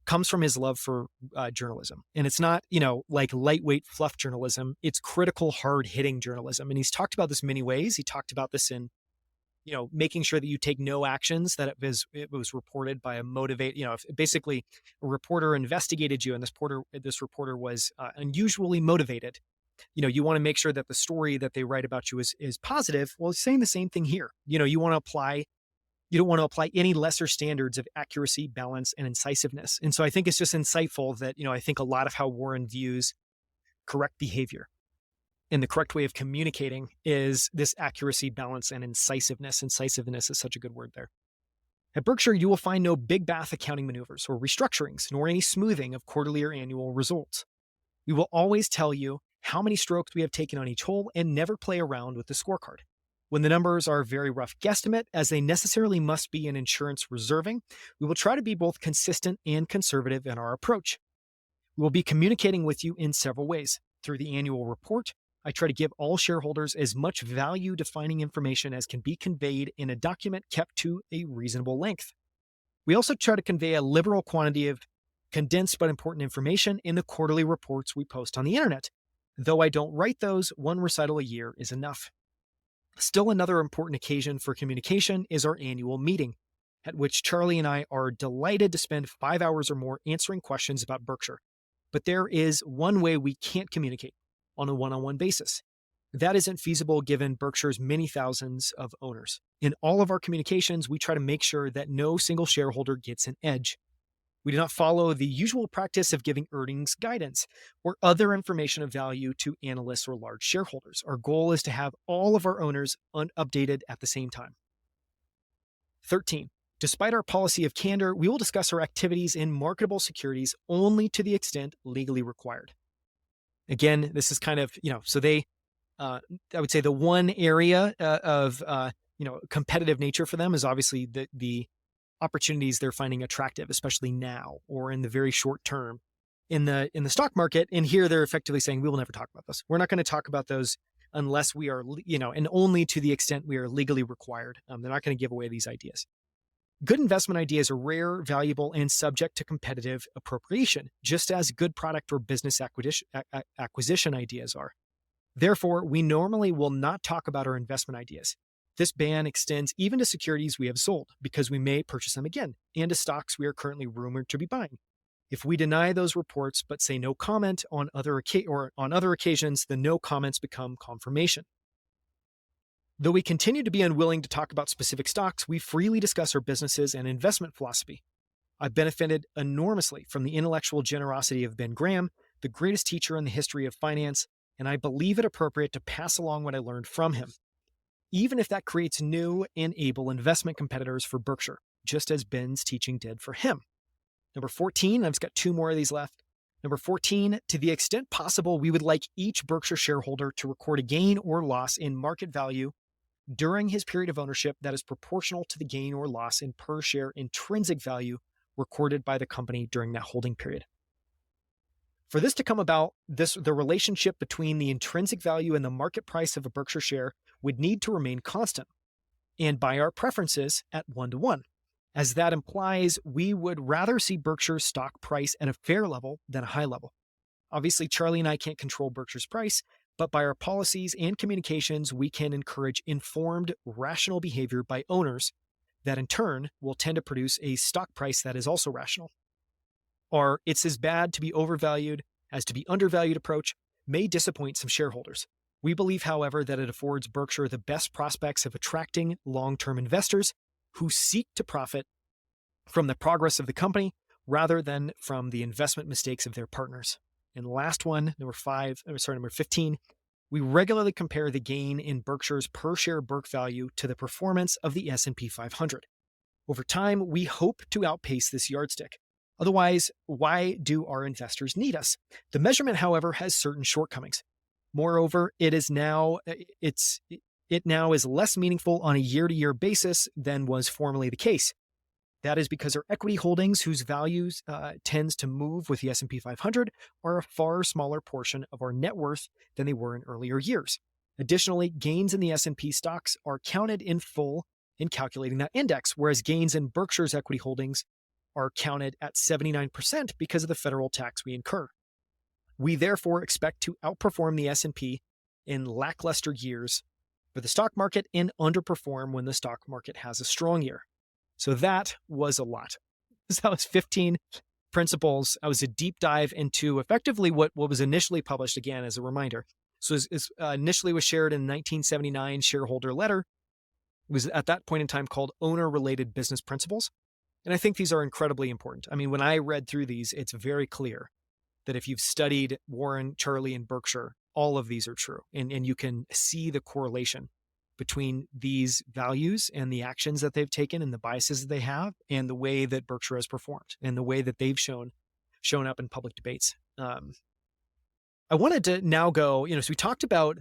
comes from his love for journalism. And it's not, like lightweight fluff journalism. It's critical, hard-hitting journalism. And he's talked about this many ways. He talked about this in making sure that you take no actions, that it was reported by a motivate, if basically a reporter investigated you and this reporter was unusually motivated, you want to make sure that the story that they write about you is positive. Well, it's saying the same thing here. You don't want to apply any lesser standards of accuracy, balance, and incisiveness. And so I think it's just insightful that, I think a lot of how Warren views correct behavior and the correct way of communicating is this accuracy, balance, and incisiveness. Incisiveness is such a good word there. At Berkshire, you will find no big bath accounting maneuvers or restructurings, nor any smoothing of quarterly or annual results. We will always tell you how many strokes we have taken on each hole and never play around with the scorecard. When the numbers are a very rough guesstimate, as they necessarily must be in insurance reserving, we will try to be both consistent and conservative in our approach. We will be communicating with you in several ways. Through the annual report, I try to give all shareholders as much value-defining information as can be conveyed in a document kept to a reasonable length. We also try to convey a liberal quantity of condensed but important information in the quarterly reports we post on the internet. Though I don't write those, one recital a year is enough. Still, another important occasion for communication is our annual meeting, at which Charlie and I are delighted to spend 5 hours or more answering questions about Berkshire. But there is one way we can't communicate on a one-on-one basis. That isn't feasible given Berkshire's many thousands of owners. In all of our communications, we try to make sure that no single shareholder gets an edge. We do not follow the usual practice of giving earnings guidance or other information of value to analysts or large shareholders. Our goal is to have all of our owners updated at the same time. 13. Despite our policy of candor, we will discuss our activities in marketable securities only to the extent legally required. Again, this is kind of, so they, I would say the one area of, competitive nature for them is obviously the opportunities they're finding attractive, especially now or in the very short term in the stock market. And here they're effectively saying, we will never talk about those. We're not going to talk about those unless we are, and only to the extent we are legally required. They're not going to give away these ideas. Good investment ideas are rare, valuable, and subject to competitive appropriation, just as good product or business acquisition ideas are. Therefore, we normally will not talk about our investment ideas. This ban extends even to securities we have sold, because we may purchase them again, and to stocks we are currently rumored to be buying. If we deny those reports but say no comment on other occasions, the no comments become confirmation. Though we continue to be unwilling to talk about specific stocks, we freely discuss our businesses and investment philosophy. I've benefited enormously from the intellectual generosity of Ben Graham, the greatest teacher in the history of finance, and I believe it appropriate to pass along what I learned from him, even if that creates new and able investment competitors for Berkshire, just as Ben's teaching did for him. Number 14, I've just got 2 more of these left. Number 14, to the extent possible, we would like each Berkshire shareholder to record a gain or loss in market value during his period of ownership that is proportional to the gain or loss in per share intrinsic value recorded by the company during that holding period. For this to come about, the relationship between the intrinsic value and the market price of a Berkshire share would need to remain constant, and by our preferences at 1-to-1, as that implies we would rather see Berkshire's stock price at a fair level than a high level. Obviously, Charlie and I can't control Berkshire's price, but by our policies and communications, we can encourage informed, rational behavior by owners that in turn will tend to produce a stock price that is also rational. Our "it's as bad to be overvalued as to be undervalued" approach may disappoint some shareholders. We believe, however, that it affords Berkshire the best prospects of attracting long-term investors who seek to profit from the progress of the company rather than from the investment mistakes of their partners. And last one, number 15, we regularly compare the gain in Berkshire's per share book value to the performance of the S&P 500. Over time, we hope to outpace this yardstick. Otherwise, why do our investors need us? The measurement, however, has certain shortcomings. Moreover, it now is less meaningful on a year-to-year basis than was formerly the case. That is because our equity holdings, whose values tends to move with the S&P 500, are a far smaller portion of our net worth than they were in earlier years. Additionally, gains in the S&P stocks are counted in full in calculating that index, whereas gains in Berkshire's equity holdings are counted at 79% because of the federal tax we incur. We therefore expect to outperform the S&P in lackluster years for the stock market and underperform when the stock market has a strong year. So that was a lot. So that was 15 principles. I was a deep dive into effectively what was initially published, again, as a reminder. So it initially was shared in 1979 shareholder letter. It was at that point in time called owner-related business principles. And I think these are incredibly important. I mean, when I read through these, it's very clear that if you've studied Warren, Charlie, and Berkshire, all of these are true. And you can see the correlation between these values and the actions that they've taken and the biases that they have and the way that Berkshire has performed and the way that they've shown up in public debates. I wanted to now go, so we talked about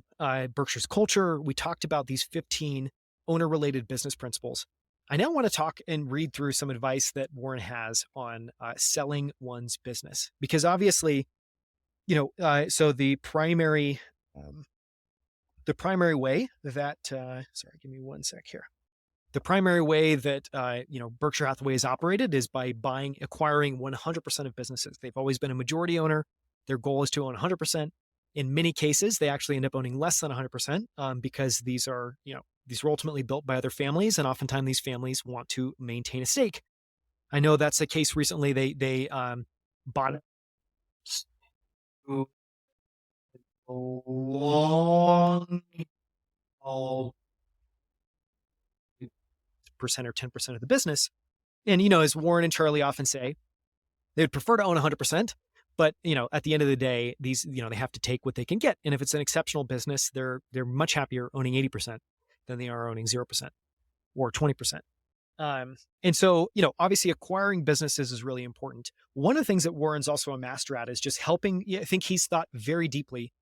Berkshire's culture. We talked about these 15 owner-related business principles. I now want to talk and read through some advice that Warren has on selling one's business, because obviously, so the primary way that, sorry, give me one sec here. The primary way that, Berkshire Hathaway has operated is by acquiring 100% of businesses. They've always been a majority owner. Their goal is to own 100%. In many cases, they actually end up owning less than 100% because these are ultimately built by other families, and oftentimes these families want to maintain a stake. I know that's the case recently. They bought long percent or 10% of the business. And, as Warren and Charlie often say, they would prefer to own 100%. But, at the end of the day, these, they have to take what they can get. And if it's an exceptional business, they're much happier owning 80% than they are owning 0% or 20%. And so, obviously acquiring businesses is really important. One of the things that Warren's also a master at is just helping. I think he's thought very deeply.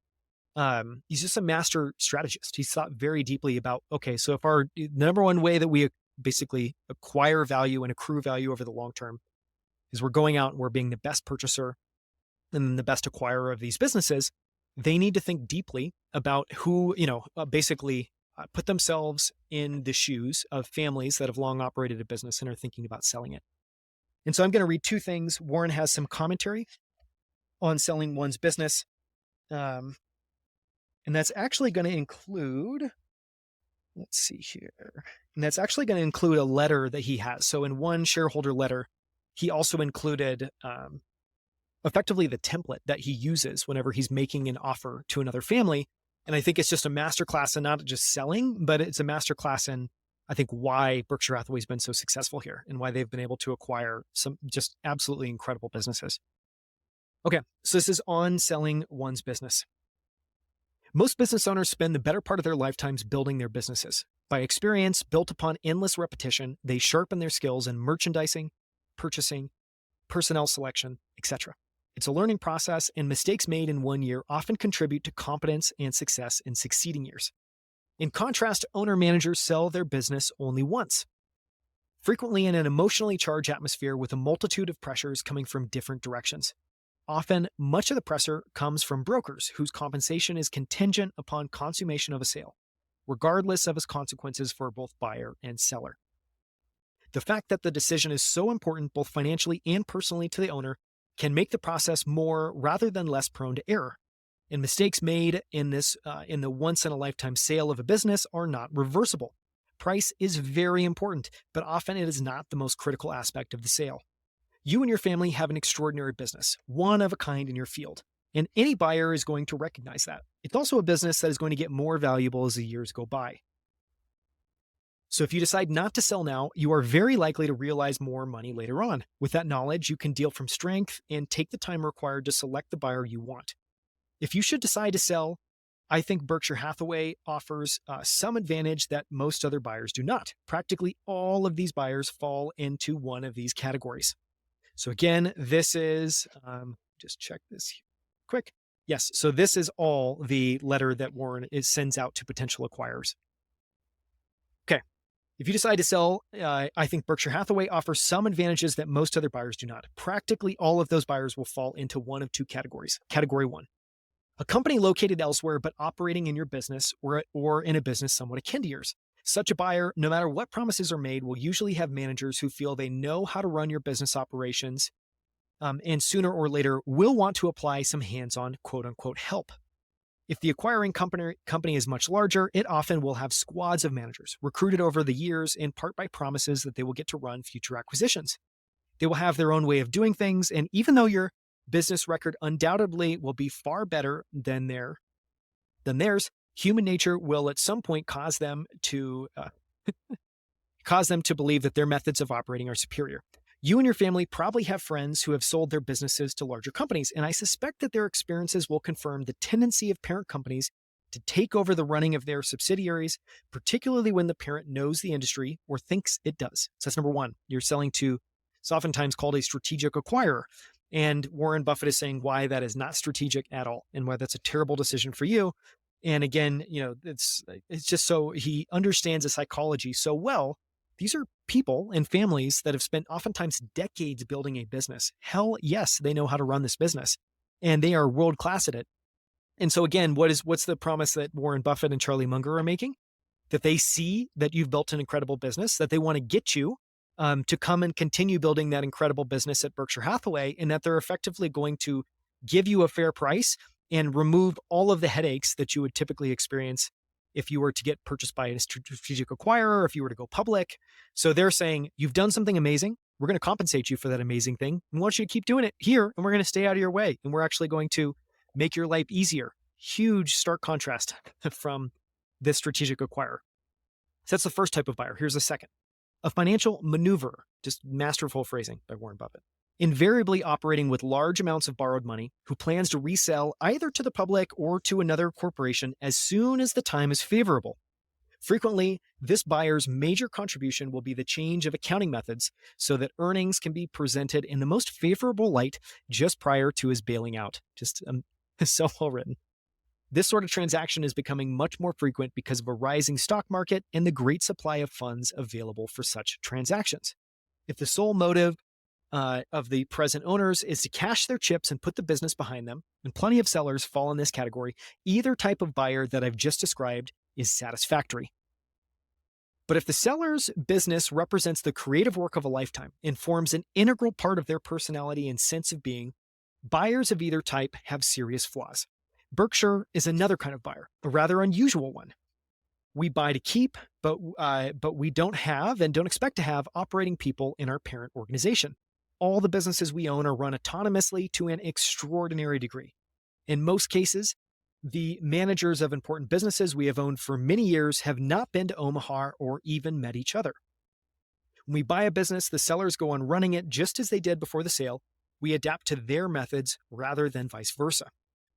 He's just a master strategist. He's thought very deeply about, okay, so if our number one way that we basically acquire value and accrue value over the long term is we're going out and we're being the best purchaser and the best acquirer of these businesses, they need to think deeply about who, basically put themselves in the shoes of families that have long operated a business and are thinking about selling it. And so I'm going to read two things. Warren has some commentary on selling one's business. And that's actually going to include, let's see here. And that's actually going to include a letter that he has. So in one shareholder letter, he also included effectively the template that he uses whenever he's making an offer to another family. And I think it's just a masterclass in not just selling, but it's a masterclass in, I think, why Berkshire Hathaway has been so successful here and why they've been able to acquire some just absolutely incredible businesses. Okay, so this is on selling one's business. Most business owners spend the better part of their lifetimes building their businesses. By experience built upon endless repetition, they sharpen their skills in merchandising, purchasing, personnel selection, etc. It's a learning process, and mistakes made in one year often contribute to competence and success in succeeding years. In contrast, owner-managers sell their business only once, frequently in an emotionally charged atmosphere with a multitude of pressures coming from different directions. Often, much of the pressure comes from brokers whose compensation is contingent upon consummation of a sale, regardless of its consequences for both buyer and seller. The fact that the decision is so important both financially and personally to the owner can make the process more rather than less prone to error. And mistakes made in the once-in-a-lifetime sale of a business are not reversible. Price is very important, but often it is not the most critical aspect of the sale. You and your family have an extraordinary business, one of a kind in your field, and any buyer is going to recognize that. It's also a business that is going to get more valuable as the years go by. So if you decide not to sell now, you are very likely to realize more money later on. With that knowledge, you can deal from strength and take the time required to select the buyer you want. If you should decide to sell, I think Berkshire Hathaway offers some advantage that most other buyers do not. Practically all of these buyers fall into one of these categories. So again, this is, just check this quick. Yes, so this is all the letter that Warren sends out to potential acquirers. Okay. If you decide to sell, I think Berkshire Hathaway offers some advantages that most other buyers do not. Practically all of those buyers will fall into one of two categories. Category one, a company located elsewhere but operating in your business or in a business somewhat akin to yours. Such a buyer, no matter what promises are made, will usually have managers who feel they know how to run your business operations and sooner or later will want to apply some hands-on quote-unquote help. If the acquiring company is much larger, it often will have squads of managers recruited over the years, in part by promises that they will get to run future acquisitions. They will have their own way of doing things, and even though your business record undoubtedly will be far better than theirs, human nature will at some point cause them to believe that their methods of operating are superior. You and your family probably have friends who have sold their businesses to larger companies, and I suspect that their experiences will confirm the tendency of parent companies to take over the running of their subsidiaries, particularly when the parent knows the industry or thinks it does. So that's number one. You're selling to, it's oftentimes called a strategic acquirer. And Warren Buffett is saying why that is not strategic at all and why that's a terrible decision for you. And again, it's just so he understands the psychology so well. These are people and families that have spent oftentimes decades building a business. Hell yes, they know how to run this business and they are world class at it. And so again, what's the promise that Warren Buffett and Charlie Munger are making? That they see that you've built an incredible business, that they want to get you to come and continue building that incredible business at Berkshire Hathaway, and that they're effectively going to give you a fair price and remove all of the headaches that you would typically experience if you were to get purchased by a strategic acquirer, or if you were to go public. So they're saying, you've done something amazing. We're going to compensate you for that amazing thing. We want you to keep doing it here, and we're going to stay out of your way. And we're actually going to make your life easier. Huge stark contrast from this strategic acquirer. So that's the first type of buyer. Here's the second. A financial maneuverer, just masterful phrasing by Warren Buffett. Invariably operating with large amounts of borrowed money, who plans to resell either to the public or to another corporation as soon as the time is favorable. Frequently, this buyer's major contribution will be the change of accounting methods so that earnings can be presented in the most favorable light just prior to his bailing out. Just so well written. This sort of transaction is becoming much more frequent because of a rising stock market and the great supply of funds available for such transactions. If the sole motive of the present owners is to cash their chips and put the business behind them, and plenty of sellers fall in this category, either type of buyer that I've just described is satisfactory. But if the seller's business represents the creative work of a lifetime and forms an integral part of their personality and sense of being, buyers of either type have serious flaws. Berkshire is another kind of buyer, a rather unusual one. We buy to keep, but we don't have and don't expect to have operating people in our parent organization. All the businesses we own are run autonomously to an extraordinary degree. In most cases, the managers of important businesses we have owned for many years have not been to Omaha or even met each other. When we buy a business, the sellers go on running it just as they did before the sale. We adapt to their methods rather than vice versa.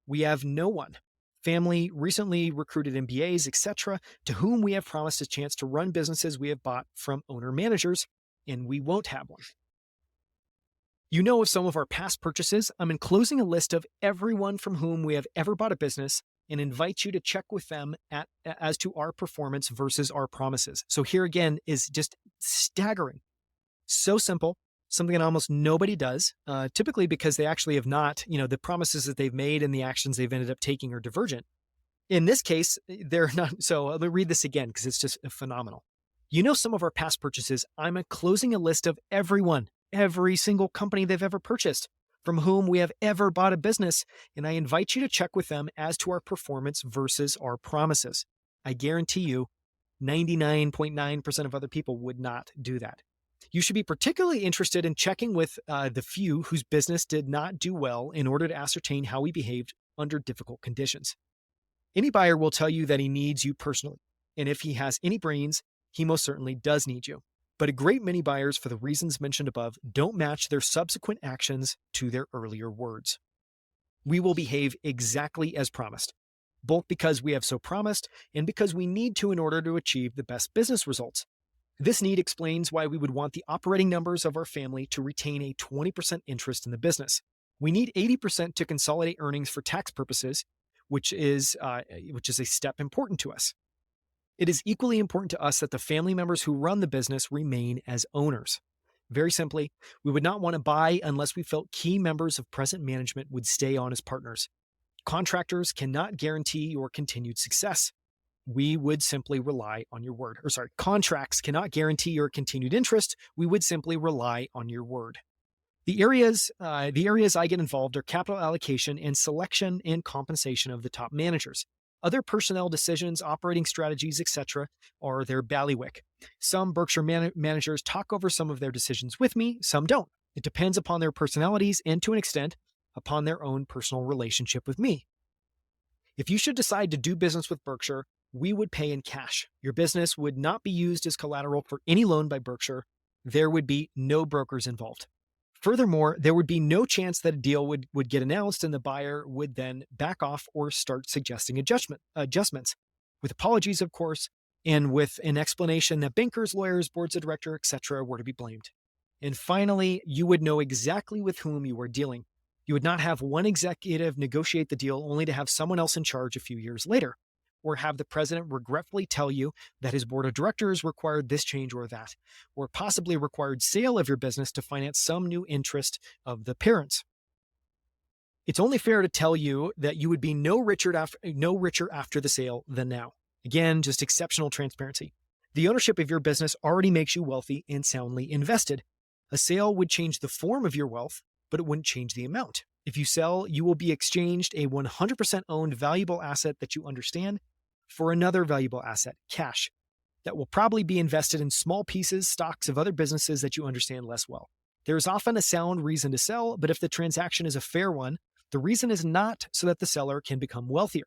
We have no one, family, recently recruited MBAs, etc., to whom we have promised a chance to run businesses we have bought from owner-managers, and we won't have one. You know of some of our past purchases. I'm enclosing a list of everyone from whom we have ever bought a business and invite you to check with them as to our performance versus our promises. So here again is just staggering. So simple, something that almost nobody does, typically because they actually have not, the promises that they've made and the actions they've ended up taking are divergent. In this case, they're not. So let me read this again because it's just phenomenal. You know some of our past purchases. I'm enclosing a list of everyone, every single company they've ever purchased, from whom we have ever bought a business, and I invite you to check with them as to our performance versus our promises. I guarantee you 99.9% of other people would not do that. You should be particularly interested in checking with the few whose business did not do well in order to ascertain how we behaved under difficult conditions. Any buyer will tell you that he needs you personally, and if he has any brains, he most certainly does need you. But a great many buyers, for the reasons mentioned above, don't match their subsequent actions to their earlier words. We will behave exactly as promised, both because we have so promised and because we need to in order to achieve the best business results. This need explains why we would want the operating numbers of our family to retain a 20% interest in the business. We need 80% to consolidate earnings for tax purposes, which is a step important to us. It is equally important to us that the family members who run the business remain as owners. Very simply, we would not want to buy unless we felt key members of present management would stay on as partners. Contractors cannot guarantee your continued success. We would simply rely on your word. Contracts cannot guarantee your continued interest. We would simply rely on your word. The areas I get involved are capital allocation and selection and compensation of the top managers. Other personnel decisions, operating strategies, etc., are their bailiwick. Some Berkshire managers talk over some of their decisions with me, some don't. It depends upon their personalities and, to an extent, upon their own personal relationship with me. If you should decide to do business with Berkshire, we would pay in cash. Your business would not be used as collateral for any loan by Berkshire. There would be no brokers involved. Furthermore, there would be no chance that a deal would get announced and the buyer would then back off or start suggesting adjustments, with apologies, of course, and with an explanation that bankers, lawyers, boards of directors, etc., were to be blamed. And finally, you would know exactly with whom you were dealing. You would not have one executive negotiate the deal only to have someone else in charge a few years later, or have the president regretfully tell you that his board of directors required this change or that, or possibly required sale of your business to finance some new interest of the parents. It's only fair to tell you that you would be no richer after the sale than now. Again, just exceptional transparency. The ownership of your business already makes you wealthy and soundly invested. A sale would change the form of your wealth, but it wouldn't change the amount. If you sell, you will be exchanged a 100% owned valuable asset that you understand for another valuable asset, cash, that will probably be invested in small pieces, stocks of other businesses that you understand less well. There is often a sound reason to sell, but if the transaction is a fair one, the reason is not so that the seller can become wealthier.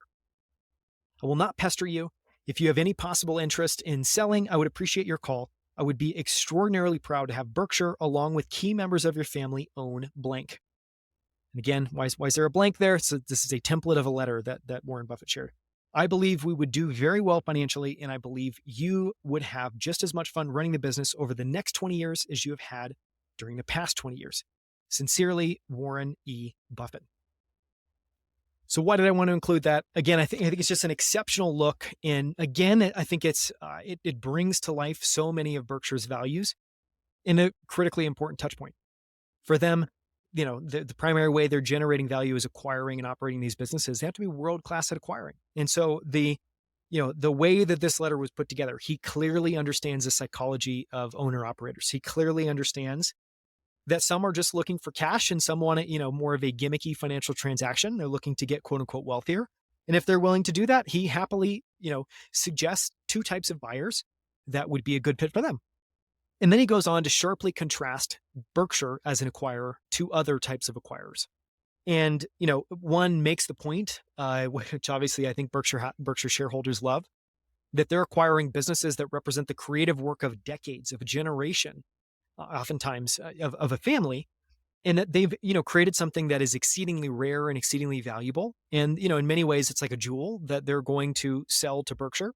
I will not pester you. If you have any possible interest in selling, I would appreciate your call. I would be extraordinarily proud to have Berkshire, along with key members of your family, own blank. And again, why is there a blank there? So this is a template of a letter that Warren Buffett shared. I believe we would do very well financially, and I believe you would have just as much fun running the business over the next 20 years as you have had during the past 20 years. Sincerely, Warren E. Buffett. So why did I want to include that? Again, I think it's just an exceptional look. And again, I think it brings to life so many of Berkshire's values in a critically important touch point. For them, the primary way they're generating value is acquiring and operating these businesses. They have to be world-class at acquiring. And so the way that this letter was put together, he clearly understands the psychology of owner-operators. He clearly understands that some are just looking for cash and some want more of a gimmicky financial transaction. They're looking to get quote unquote wealthier. And if they're willing to do that, he happily, suggests two types of buyers that would be a good fit for them. And then he goes on to sharply contrast Berkshire as an acquirer to other types of acquirers. And, one makes the point, which obviously I think Berkshire shareholders love, that they're acquiring businesses that represent the creative work of decades, of a generation, oftentimes of a family, and that they've, created something that is exceedingly rare and exceedingly valuable. And, in many ways, it's like a jewel that they're going to sell to Berkshire.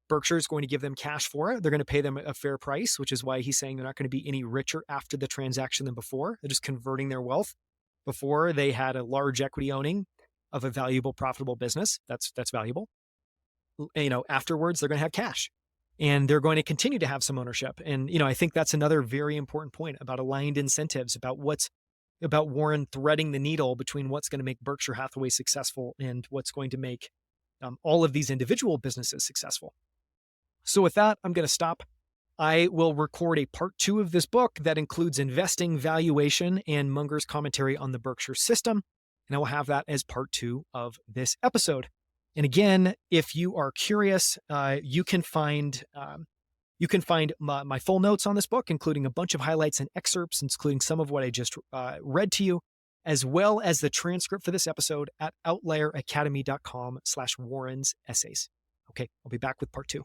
Berkshire is going to give them cash for it. They're going to pay them a fair price, which is why he's saying they're not going to be any richer after the transaction than before. They're just converting their wealth. Before, they had a large equity owning of a valuable, profitable business. That's valuable. Afterwards, they're going to have cash. And they're going to continue to have some ownership. And, I think that's another very important point about aligned incentives, about Warren threading the needle between what's going to make Berkshire Hathaway successful and what's going to make all of these individual businesses successful. So with that, I'm going to stop. I will record a part 2 of this book that includes investing, valuation, and Munger's commentary on the Berkshire system. And I will have that as part 2 of this episode. And again, if you are curious, you can find my full notes on this book, including a bunch of highlights and excerpts, including some of what I just read to you, as well as the transcript for this episode at outlieracademy.com/Warren's essays. Okay, I'll be back with part 2.